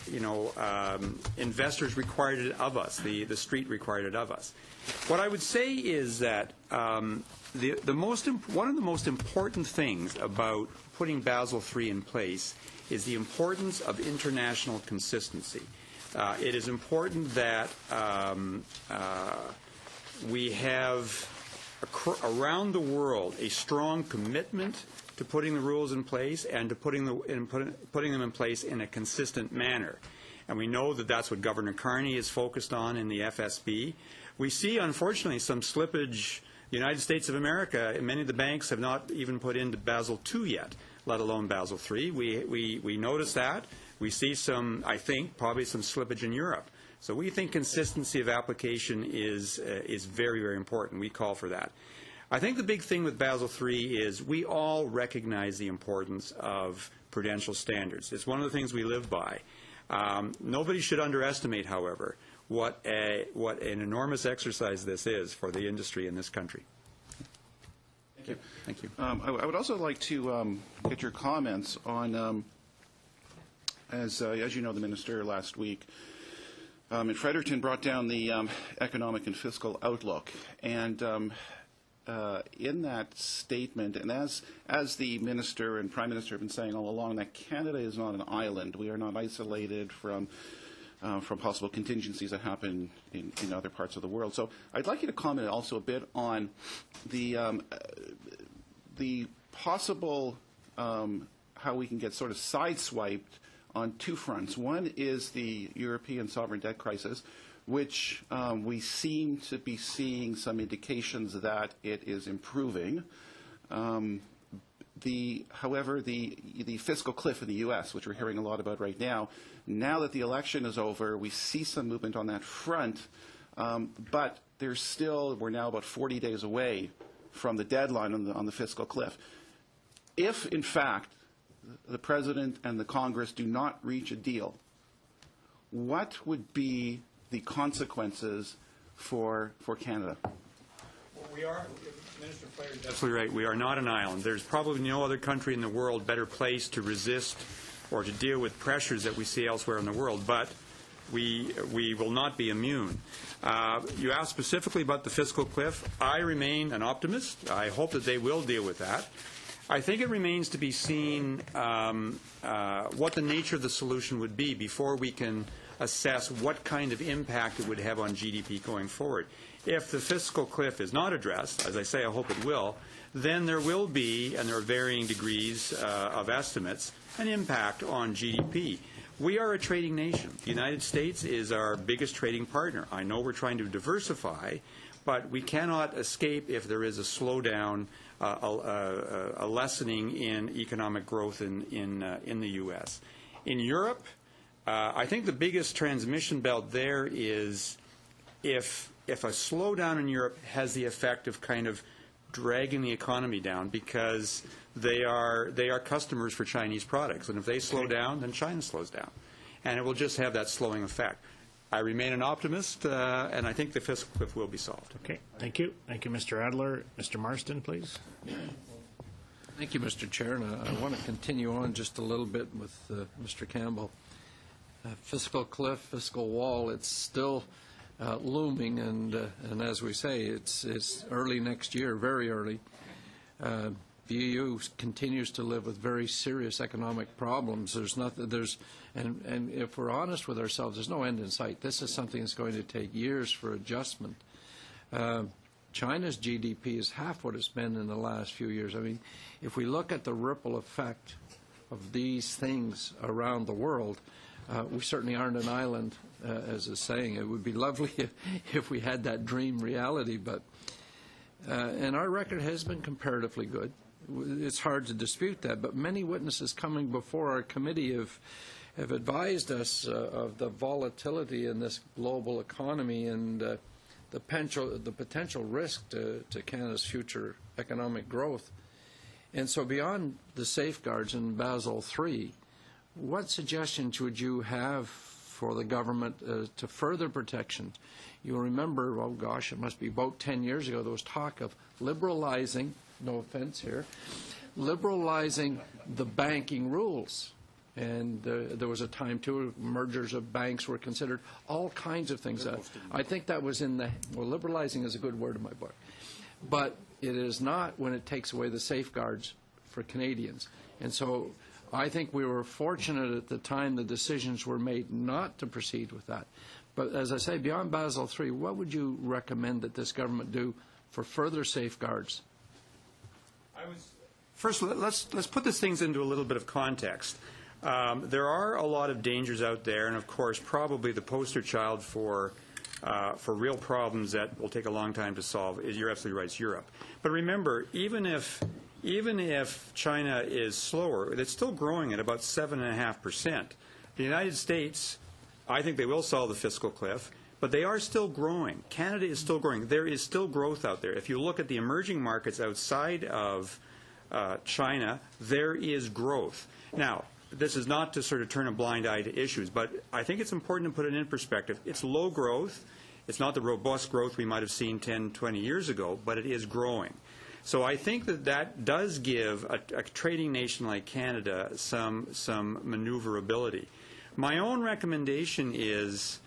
investors required it of us. The street required it of us. What I would say is that one of the most important things about putting Basel III in place is the importance of international consistency. It is important that we have around the world a strong commitment to putting the rules in place and to putting them in place in a consistent manner. And we know that that's what Governor Carney is focused on in the FSB. We see, unfortunately, some slippage. The United States of America, many of the banks have not even put into Basel II yet, let alone Basel III. We notice that. We see some, I think, probably some slippage in Europe. So we think consistency of application is very, very important. We call for that. I think the big thing with Basel III is we all recognize the importance of prudential standards. It's one of the things we live by. Nobody should underestimate, however, what an enormous exercise this is for the industry in this country. Thank you. Thank you. I would also like to get your comments on, as you know, the minister last week in Fredericton brought down the economic and fiscal outlook, and in that statement, and as the minister and prime minister have been saying all along, that Canada is not an island. We are not isolated from possible contingencies that happen in other parts of the world. So I'd like you to comment also a bit on the possible how we can get sort of sideswiped on two fronts. One is the European sovereign debt crisis, which we seem to be seeing some indications that it is improving. However, the fiscal cliff in the U.S., which we're hearing a lot about right now, now that the election is over, we see some movement on that front, but we're now about 40 days away from the deadline on the fiscal cliff. If, in fact, the President and the Congress do not reach a deal, what would be the consequences for Canada? Well, Minister Flair is absolutely right. We are not an island. There's probably no other country in the world better placed to resist or to deal with pressures that we see elsewhere in the world, but we will not be immune. You asked specifically about the fiscal cliff. I remain an optimist. I hope that they will deal with that. I think it remains to be seen what the nature of the solution would be before we can assess what kind of impact it would have on GDP going forward. If the fiscal cliff is not addressed, as I say, I hope it will, then there will be, and there are varying degrees of estimates, an impact on GDP. We are a trading nation. The United States is our biggest trading partner. I know we're trying to diversify, but we cannot escape if there is a slowdown, a lessening in economic growth in the U.S. In Europe, I think the biggest transmission belt there is if a slowdown in Europe has the effect of kind of dragging the economy down because they are customers for Chinese products. And if they slow down, then China slows down. And it will just have that slowing effect. I remain an optimist, and I think the fiscal cliff will be solved. Okay. Thank you. Thank you, Mr. Adler. Mr. Marston, please. Thank you, Mr. Chair. And I want to continue on just a little bit with Mr. Campbell. Fiscal cliff, fiscal wall, it's still looming, and as we say, it's early next year, very early. The EU continues to live with very serious economic problems. And if we're honest with ourselves, there's no end in sight. This is something that's going to take years for adjustment. China's GDP is half what it's been in the last few years. I mean, if we look at the ripple effect of these things around the world, we certainly aren't an island, as is saying. It would be lovely if we had that dream reality, but and our record has been comparatively good. It's hard to dispute that, but many witnesses coming before our committee have advised us of the volatility in this global economy and the potential risk to Canada's future economic growth. And so beyond the safeguards in Basel III, what suggestions would you have for the government to further protection. You'll remember, oh gosh, it must be about 10 years ago, there was talk of liberalizing, no offense here, liberalizing the banking rules. And there was a time, too, mergers of banks were considered, all kinds of things. I think that was in the, well, liberalizing is a good word in my book. But it is not when it takes away the safeguards for Canadians. And so I think we were fortunate at the time the decisions were made not to proceed with that. But as I say, beyond Basel III, what would you recommend that this government do for further safeguards? First, let's put these things into a little bit of context. There are a lot of dangers out there, and of course, probably the poster child for real problems that will take a long time to solve is, you're absolutely right, it's Europe. But remember, even if China is slower, it's still growing at about 7.5%. The United States, I think they will solve the fiscal cliff, but they are still growing. Canada is still growing. There is still growth out there. If you look at the emerging markets outside of China, there is growth. Now, this is not to sort of turn a blind eye to issues, but I think it's important to put it in perspective. It's low growth. It's not the robust growth we might have seen 10, 20 years ago, but it is growing. So I think that does give a trading nation like Canada some maneuverability. My own recommendation is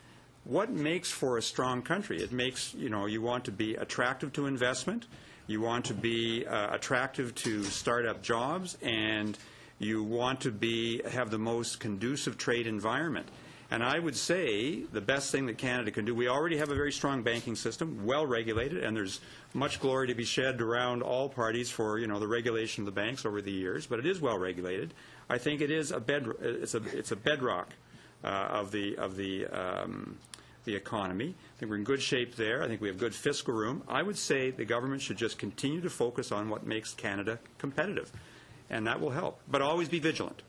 what makes for a strong country. It makes, you want to be attractive to investment, you want to be attractive to start-up jobs, and you want to have the most conducive trade environment. And I would say the best thing that Canada can do, we already have a very strong banking system, well regulated, and there's much glory to be shed around all parties for the regulation of the banks over the years, but it is well regulated. I think it is it's a bedrock of the economy. I think we're in good shape there. I think we have good fiscal room. I would say the government should just continue to focus on what makes Canada competitive, and that will help, but always be vigilant.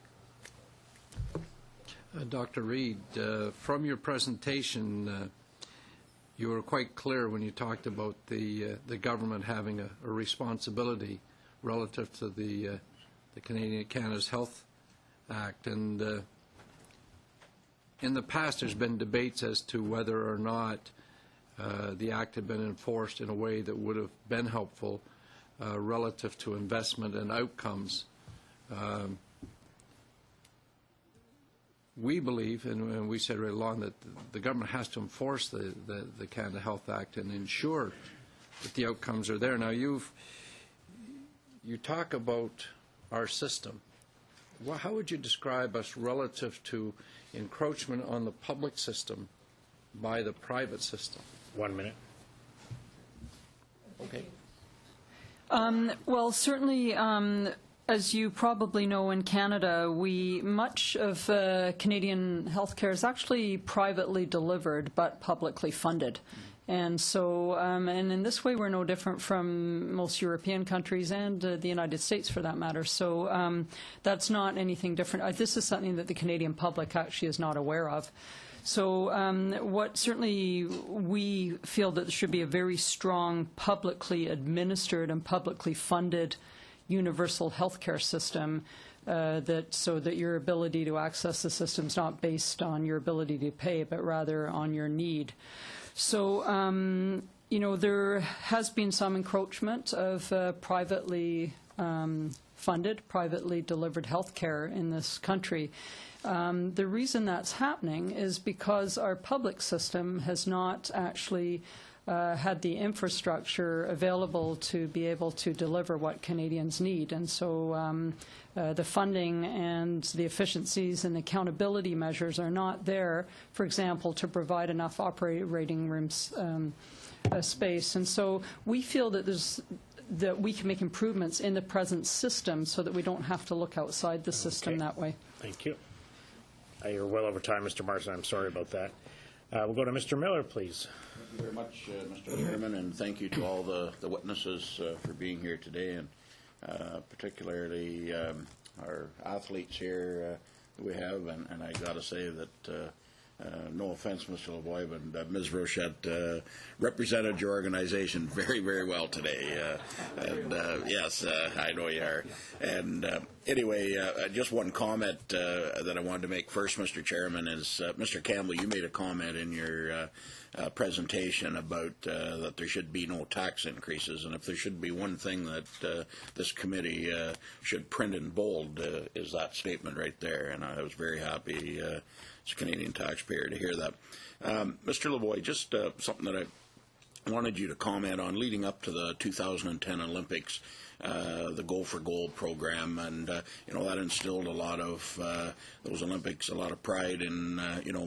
Dr. Reid, from your presentation, you were quite clear when you talked about the government having a responsibility relative to the Canada's Health Act. And in the past, there's been debates as to whether or not the Act had been enforced in a way that would have been helpful relative to investment and outcomes. We believe, and we said right along, that the government has to enforce the Canada Health Act and ensure that the outcomes are there. Now, you talk about our system. Well, how would you describe us relative to encroachment on the public system by the private system? 1 minute. Okay. Well, certainly, as you probably know, in Canada, much of Canadian healthcare is actually privately delivered but publicly funded. And so, and in this way, we're no different from most European countries and the United States, for that matter. So that's not anything different. This is something that the Canadian public actually is not aware of. So what certainly we feel that there should be a very strong publicly administered and publicly funded universal healthcare system so that your ability to access the system is not based on your ability to pay, but rather on your need. So, there has been some encroachment of privately funded, privately delivered health care in this country. The reason that's happening is because our public system has not actually had the infrastructure available to be able to deliver what Canadians need. And so the funding and the efficiencies and the accountability measures are not there, for example, to provide enough operating rooms space. And so we feel that we can make improvements in the present system so that we don't have to look outside the system that way. Thank you. You're well over time, Mr. Marsden. I'm sorry about that. We'll go to Mr. Miller, please. Thank you very much, Mr. Chairman, and thank you to all the witnesses for being here today, and particularly our athletes here that we have. And I got to say that, no offense, Mr. Lavoie, but Ms. Rochette represented your organization very, very well today. And yes, I know you are. And Anyway, just one comment that I wanted to make first, Mr. Chairman, is Mr. Campbell, you made a comment in your presentation about that there should be no tax increases, and if there should be one thing that this committee should print in bold is that statement right there, and I was very happy as a Canadian taxpayer to hear that. Mr. Lavoie, just something that I wanted you to comment on leading up to the 2010 Olympics, the Go for Gold program, and that instilled a lot of those Olympics, a lot of pride in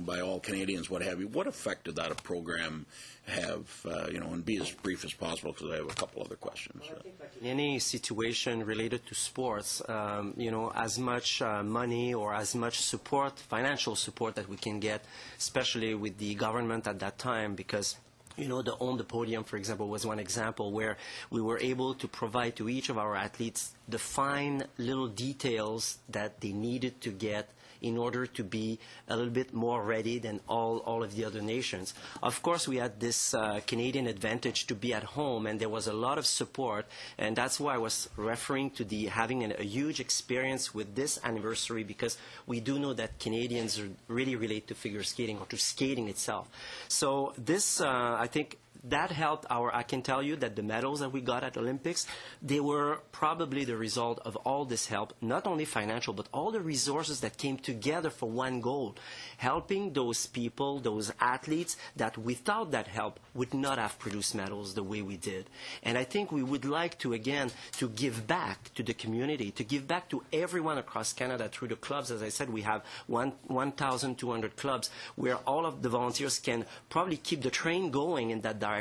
by all Canadians, what have you. What effect did that program have? And be as brief as possible because I have a couple other questions. Well, I think like in any situation related to sports, as much money or as much support, financial support that we can get, especially with the government at that time, because the On the Podium, for example, was one example where we were able to provide to each of our athletes the fine little details that they needed to get in order to be a little bit more ready than all of the other nations. Of course, we had this Canadian advantage to be at home, and there was a lot of support, and that's why I was referring to having a huge experience with this anniversary, because we do know that Canadians really relate to figure skating or to skating itself. So this, I think, that helped I can tell you that the medals that we got at Olympics, they were probably the result of all this help, not only financial, but all the resources that came together for one goal, helping those people, those athletes that without that help would not have produced medals the way we did. And I think we would like to, again, to give back to the community, to give back to everyone across Canada through the clubs. As I said, we have 1,200 clubs where all of the volunteers can probably keep the train going in that direction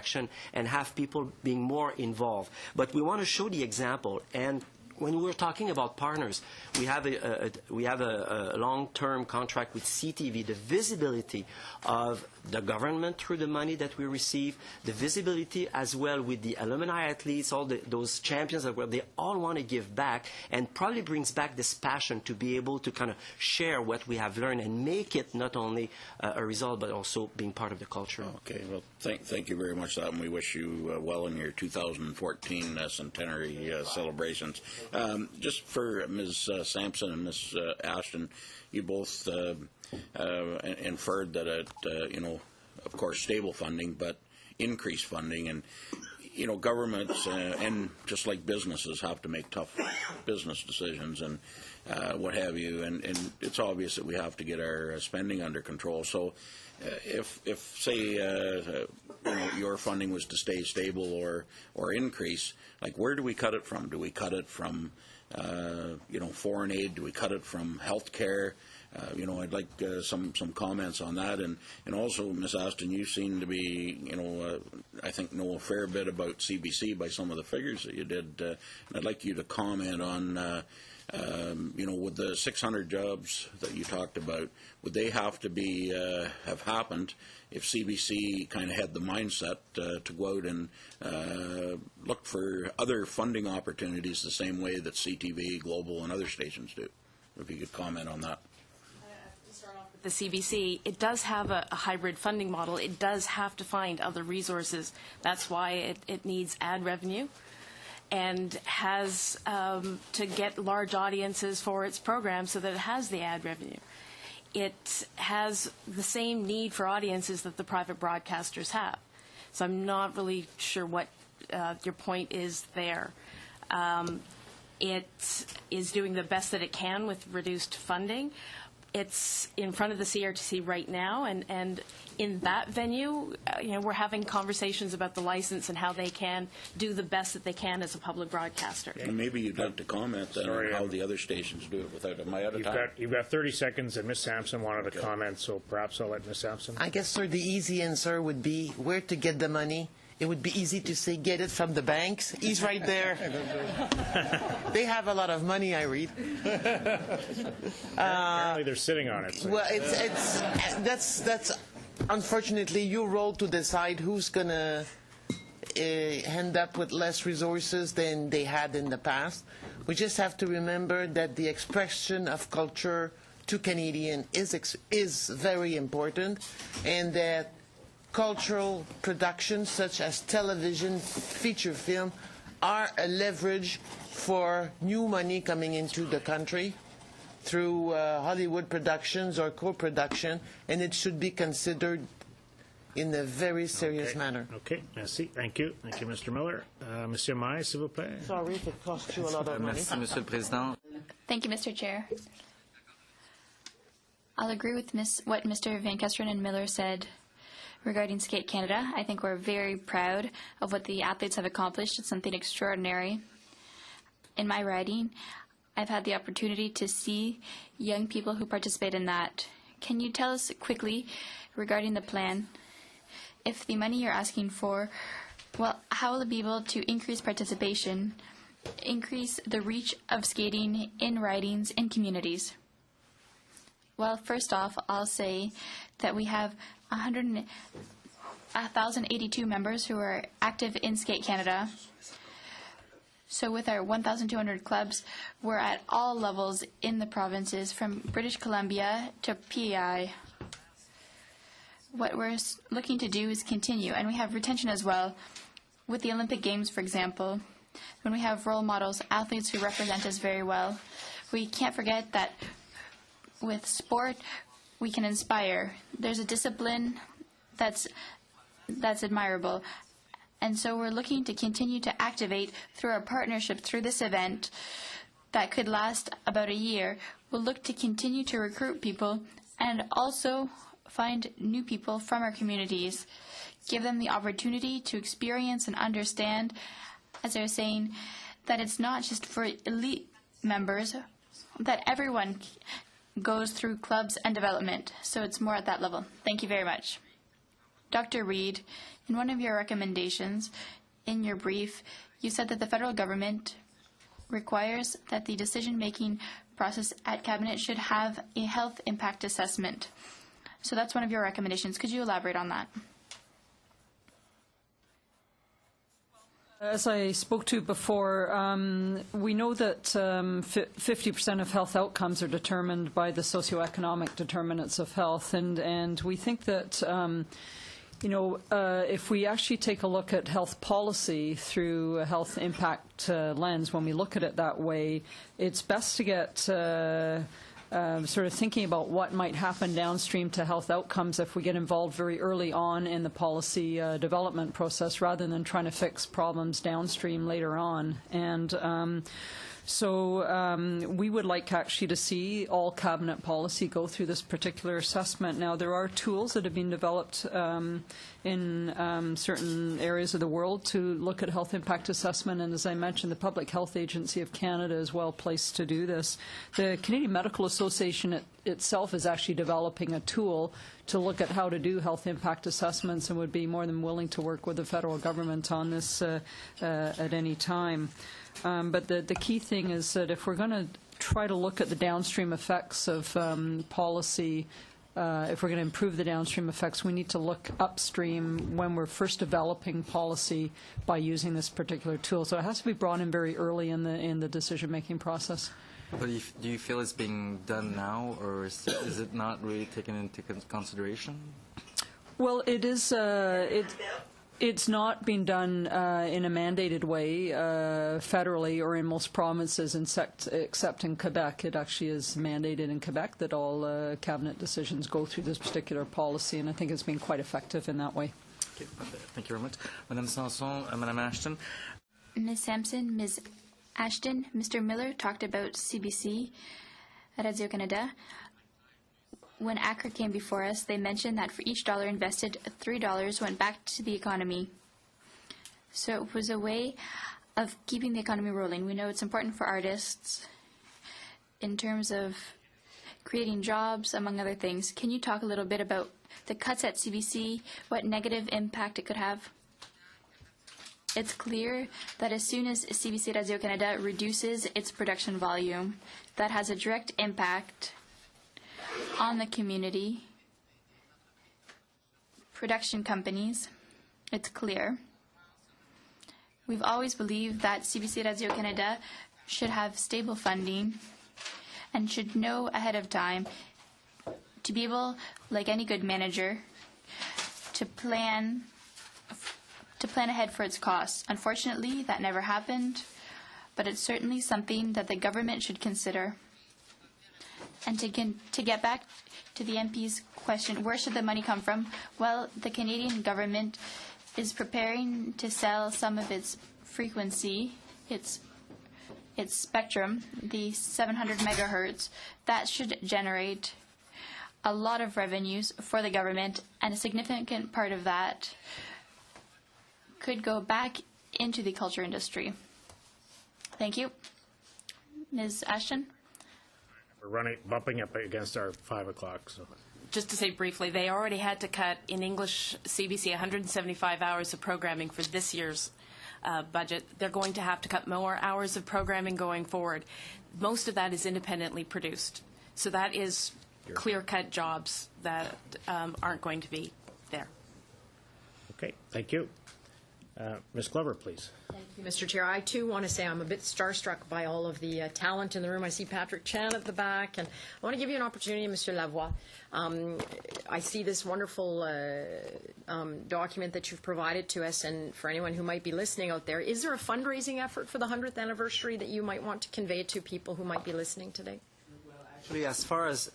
and have people being more involved. But we want to show the example. And when we're talking about partners, we have a long-term contract with CTV, the visibility of the government through the money that we receive, the visibility as well with the alumni athletes, all those champions that they all want to give back, and probably brings back this passion to be able to kind of share what we have learned and make it not only a result but also being part of the culture. Okay, well, thank you very much for that, and we wish you well in your 2014 centenary celebrations. Just for Ms. Sampson and Ms. Ashton, you both inferred that of course, stable funding, but increased funding, and governments and just like businesses have to make tough business decisions and what have you, and it's obvious that we have to get our spending under control. So if say your funding was to stay stable or increase, like where do we cut it from? Do we cut it from foreign aid? Do we cut it from health care? I'd like some comments on that, and also, Ms. Ashton, you seem to be, I think know a fair bit about CBC by some of the figures that you did, and I'd like you to comment on, with the 600 jobs that you talked about, would they have to be have happened if CBC kind of had the mindset to go out and look for other funding opportunities the same way that CTV, Global, and other stations do? If you could comment on that. The CBC, it does have a hybrid funding model. It does have to find other resources. That's why it needs ad revenue and has to get large audiences for its program so that it has the ad revenue. It has the same need for audiences that the private broadcasters have. So I'm not really sure what your point is there. It is doing the best that it can with reduced funding. It's in front of the CRTC right now, and in that venue, we're having conversations about the license and how they can do the best that they can as a public broadcaster. And maybe you'd like to comment then on how the other stations do it without am I out of time? You've got 30 seconds, and Ms. Sampson wanted to comment, so perhaps I'll let Ms. Sampson. I guess, sir, the easy answer would be where to get the money. It would be easy to say, get it from the banks. He's right there. They have a lot of money, I read. Apparently they're sitting on it. So. Well, that's unfortunately your role to decide who's going to end up with less resources than they had in the past. We just have to remember that the expression of culture to Canadian is very important, and that cultural productions such as television, feature film, are a leverage for new money coming into the country through Hollywood productions or co-production, and it should be considered in a very serious manner. Okay, merci. Thank you. Thank you, Mr. Miller. Monsieur Maille, s'il vous plaît. Sorry if it cost you a lot of money. Merci, Monsieur le Président. Thank you, Mr. Chair. I'll agree with what Mr. Van Kesteren and Miller said regarding Skate Canada. I think we're very proud of what the athletes have accomplished. It's something extraordinary. In my riding, I've had the opportunity to see young people who participate in that. Can you tell us quickly regarding the plan? If the money you're asking for, well, how will it be able to increase participation, increase the reach of skating in ridings in communities? Well, first off, I'll say that we have 1,082 members who are active in Skate Canada. So with our 1,200 clubs, we're at all levels in the provinces, from British Columbia to PEI. What we're looking to do is continue, and we have retention as well. With the Olympic Games, for example, when we have role models, athletes who represent us very well, we can't forget that with sport, we can inspire. There's a discipline that's admirable. And so we're looking to continue to activate through our partnership through this event that could last about a year. We'll look to continue to recruit people and also find new people from our communities, give them the opportunity to experience and understand, as I was saying, that it's not just for elite members, that everyone goes through clubs and development. So it's more at that level. Thank you very much. Dr. Reid, in one of your recommendations in your brief, you said that the federal government requires that the decision-making process at Cabinet should have a health impact assessment. So that's one of your recommendations. Could you elaborate on that? As I spoke to before, we know that 50% of health outcomes are determined by the socioeconomic determinants of health, and we think that if we actually take a look at health policy through a health impact lens, when we look at it that way, it's best to get sort of thinking about what might happen downstream to health outcomes if we get involved very early on in the policy development process rather than trying to fix problems downstream later on. And so we would like actually to see all Cabinet policy go through this particular assessment. Now, there are tools that have been developed in certain areas of the world to look at health impact assessment, and as I mentioned, the Public Health Agency of Canada is well placed to do this. The Canadian Medical Association itself is actually developing a tool to look at how to do health impact assessments and would be more than willing to work with the federal government on this at any time. But the key thing is that if we're going to try to look at the downstream effects of policy, if we're going to improve the downstream effects, we need to look upstream when we're first developing policy by using this particular tool. So it has to be brought in very early in the decision-making process. But do you feel it's being done now, or is it not really taken into consideration? Well, it is. It's not being done in a mandated way federally or in most provinces, except in Quebec. It actually is mandated in Quebec that all Cabinet decisions go through this particular policy, and I think it's been quite effective in that way. Okay. Thank you very much. Madame Sanson, Madame Ashton. Ms. Sampson, Ms. Ashton, Mr. Miller talked about CBC at Radio-Canada. When ACRA came before us, they mentioned that for each dollar invested, $3 went back to the economy. So it was a way of keeping the economy rolling. We know it's important for artists in terms of creating jobs, among other things. Can you talk a little bit about the cuts at CBC, what negative impact it could have? It's clear that as soon as CBC Radio-Canada reduces its production volume, that has a direct impact on the community, production companies. It's clear. We've always believed that CBC Radio-Canada should have stable funding and should know ahead of time to be able, like any good manager, to plan to plan ahead for its costs. Unfortunately, that never happened, but it's certainly something that the government should consider. And to get back to the MP's question, where should the money come from? Well, the Canadian government is preparing to sell some of its frequency, its spectrum, the 700 megahertz. That should generate a lot of revenues for the government, and a significant part of that could go back into the culture industry. Thank you. Ms. Ashton? We're bumping up against our 5 o'clock. So. Just to say briefly, they already had to cut in English CBC 175 hours of programming for this year's budget. They're going to have to cut more hours of programming going forward. Most of that is independently produced. So that is clear-cut jobs that aren't going to be there. Okay, thank you. Ms. Glover, please. Thank you, Mr. Chair. I, too, want to say I'm a bit starstruck by all of the talent in the room. I see Patrick Chan at the back, and I want to give you an opportunity, Mr. Lavoie. I see this wonderful document that you've provided to us, and for anyone who might be listening out there, is there a fundraising effort for the 100th anniversary that you might want to convey to people who might be listening today? Well, actually, as far as,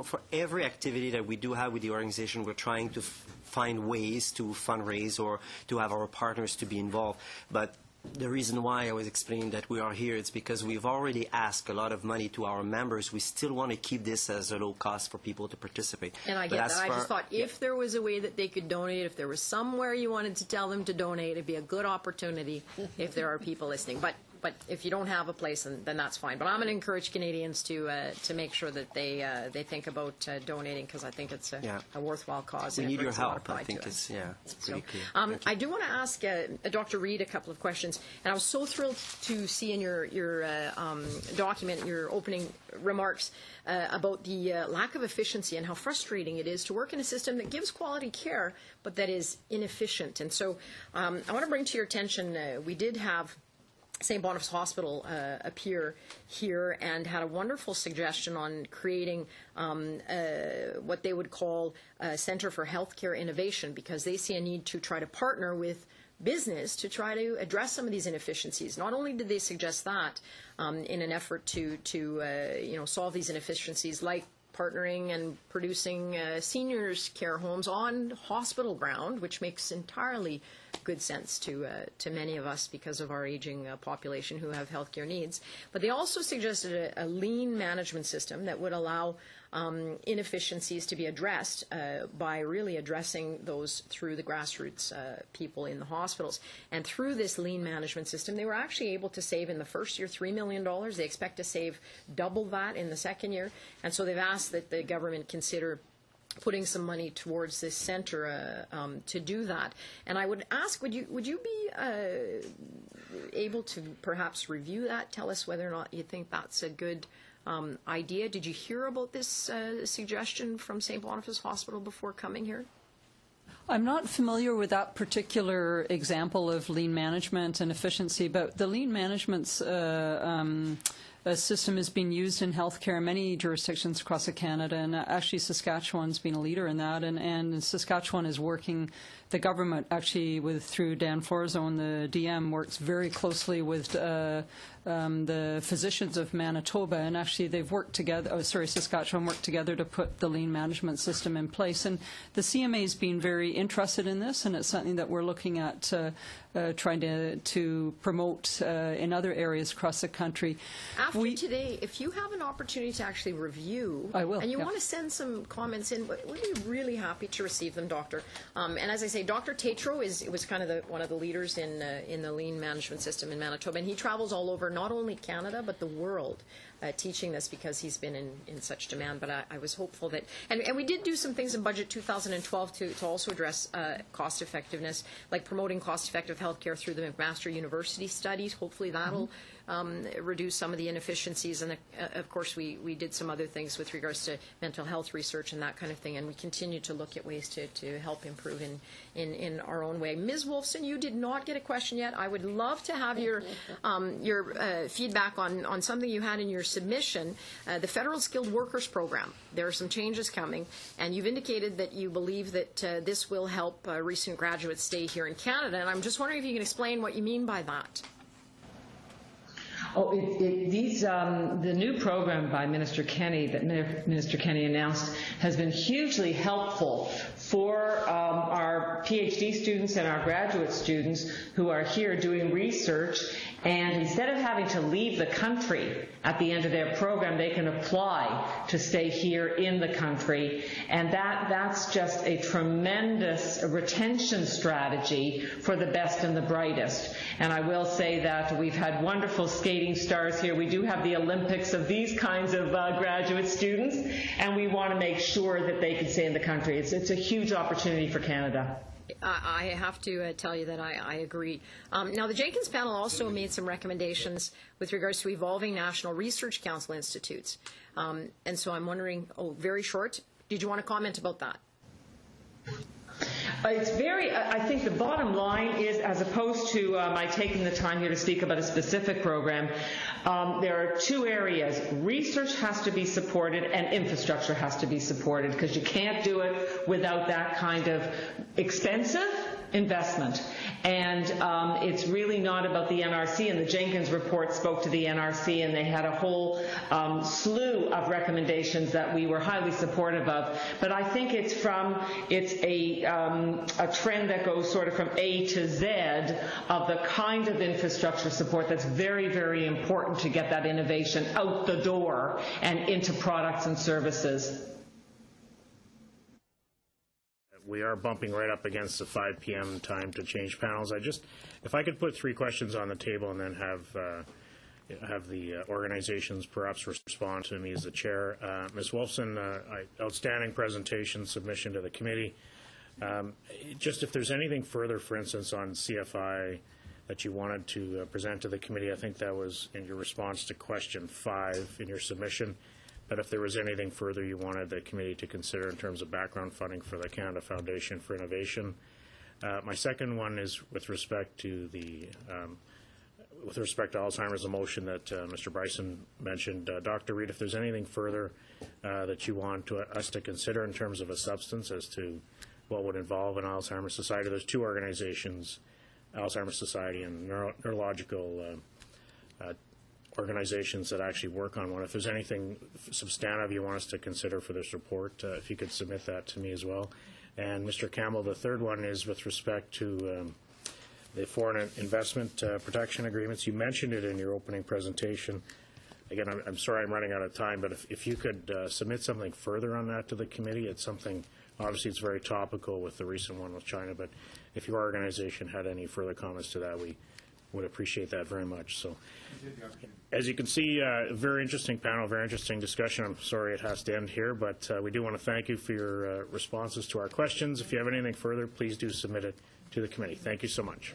for every activity that we do have with the organization, we're trying to find ways to fundraise or to have our partners to be involved. But the reason why I was explaining that we are here is because we've already asked a lot of money to our members. We still want to keep this as a low cost for people to participate. And I get that. I just thought if there was a way that they could donate, if there was somewhere you wanted to tell them to donate, it'd be a good opportunity if there are people listening. But if you don't have a place, then that's fine. But I'm going to encourage Canadians to make sure that they think about donating, because I think it's a worthwhile cause. We need your help. I think it's pretty clear. I do want to ask Dr. Reid a couple of questions, and I was so thrilled to see in your document, your opening remarks about the lack of efficiency and how frustrating it is to work in a system that gives quality care but that is inefficient. And so I want to bring to your attention, we did have St. Boniface Hospital appear here and had a wonderful suggestion on creating what they would call a Center for Healthcare Innovation, because they see a need to try to partner with business to try to address some of these inefficiencies. Not only did they suggest that in an effort to solve these inefficiencies, like partnering and producing seniors' care homes on hospital ground, which makes entirely good sense to many of us because of our aging population who have healthcare needs. But they also suggested a lean management system that would allow inefficiencies to be addressed by really addressing those through the grassroots people in the hospitals. And through this lean management system, they were actually able to save in the first year $3 million. They expect to save double that in the second year. And so they've asked that the government consider putting some money towards this center to do that. And I would ask, would you be able to perhaps review that, tell us whether or not you think that's a good idea? Did you hear about this suggestion from St. Boniface Hospital before coming here? I'm not familiar with that particular example of lean management and efficiency, but the lean management's system is being used in healthcare in many jurisdictions across Canada, and actually Saskatchewan's been a leader in that, and Saskatchewan is working, the government actually through Dan Florzone, the DM, works very closely with the physicians of Manitoba, and actually they've worked together, Saskatchewan worked together to put the lean management system in place. And the CMA has been very interested in this, and it's something that we're looking at trying to promote in other areas across the country. After today, if you have an opportunity to actually review, I will, and you want to send some comments in, we'd be really happy to receive them, Doctor. And as I say, Dr. Tatro was kind of one of the leaders in the lean management system in Manitoba, and he travels all over, not only Canada, but the world, teaching this because he's been in such demand. But I was hopeful that, and we did do some things in Budget 2012 to also address cost effectiveness, like promoting cost effective healthcare through the McMaster University studies. Hopefully that'll reduce some of the inefficiencies. And of course, we did some other things with regards to mental health research and that kind of thing. And we continue to look at ways to help improve in our own way. Ms. Wolfson, you did not get a question yet. I would love to have your feedback on something you had in your submission, the Federal Skilled Workers Program. There are some changes coming, and you've indicated that you believe that this will help recent graduates stay here in Canada. And I'm just wondering if you can explain what you mean by that. Oh, the new program by Minister Kenny that Minister Kenny announced has been hugely helpful for our PhD students and our graduate students who are here doing research. And instead of having to leave the country at the end of their program, they can apply to stay here in the country. And that's just a tremendous retention strategy for the best and the brightest. And I will say that we've had wonderful skating stars here. We do have the Olympics of these kinds of graduate students, and we want to make sure that they can stay in the country. It's a huge opportunity for Canada. I have to tell you that I agree. Now, the Jenkins panel also made some recommendations with regards to evolving National Research Council institutes. And so I'm wondering, very short, did you want to comment about that? It's very, I think the bottom line is, as opposed to my taking the time here to speak about a specific program, there are two areas. Research has to be supported and infrastructure has to be supported, because you can't do it without that kind of expensive investment. And it's really not about the NRC, and the Jenkins report spoke to the NRC, and they had a whole slew of recommendations that we were highly supportive of. But I think it's a trend that goes sort of from A to Z of the kind of infrastructure support that's very, very important to get that innovation out the door and into products and services. We are bumping right up against the 5 p.m. time to change panels. If I could put 3 questions on the table and then have the organizations perhaps respond to me as the chair. Ms. Wolfson, outstanding presentation, submission to the committee. Just if there's anything further, for instance, on CFI that you wanted to present to the committee, I think that was in your response to question 5 in your submission. But if there was anything further you wanted the committee to consider in terms of background funding for the Canada Foundation for Innovation. My second one is with respect to Alzheimer's, the motion that Mr. Bryson mentioned. Dr. Reid, if there's anything further that you want us to consider in terms of a substance as to what would involve an Alzheimer's Society. There's 2 organizations, Alzheimer's Society and neurological organizations that actually work on one. If there's anything substantive you want us to consider for this report, if you could submit that to me as well. And Mr. Campbell, the third one is with respect to the foreign investment protection agreements. You mentioned it in your opening presentation. Again, I'm sorry I'm running out of time, but if you could submit something further on that to the committee, it's something, obviously it's very topical with the recent one with China, but if your organization had any further comments to that, we would appreciate that very much. So, as you can see, a very interesting panel, very interesting discussion. I'm sorry it has to end here, but we do want to thank you for your responses to our questions. If you have anything further, please do submit it to the committee. Thank you so much.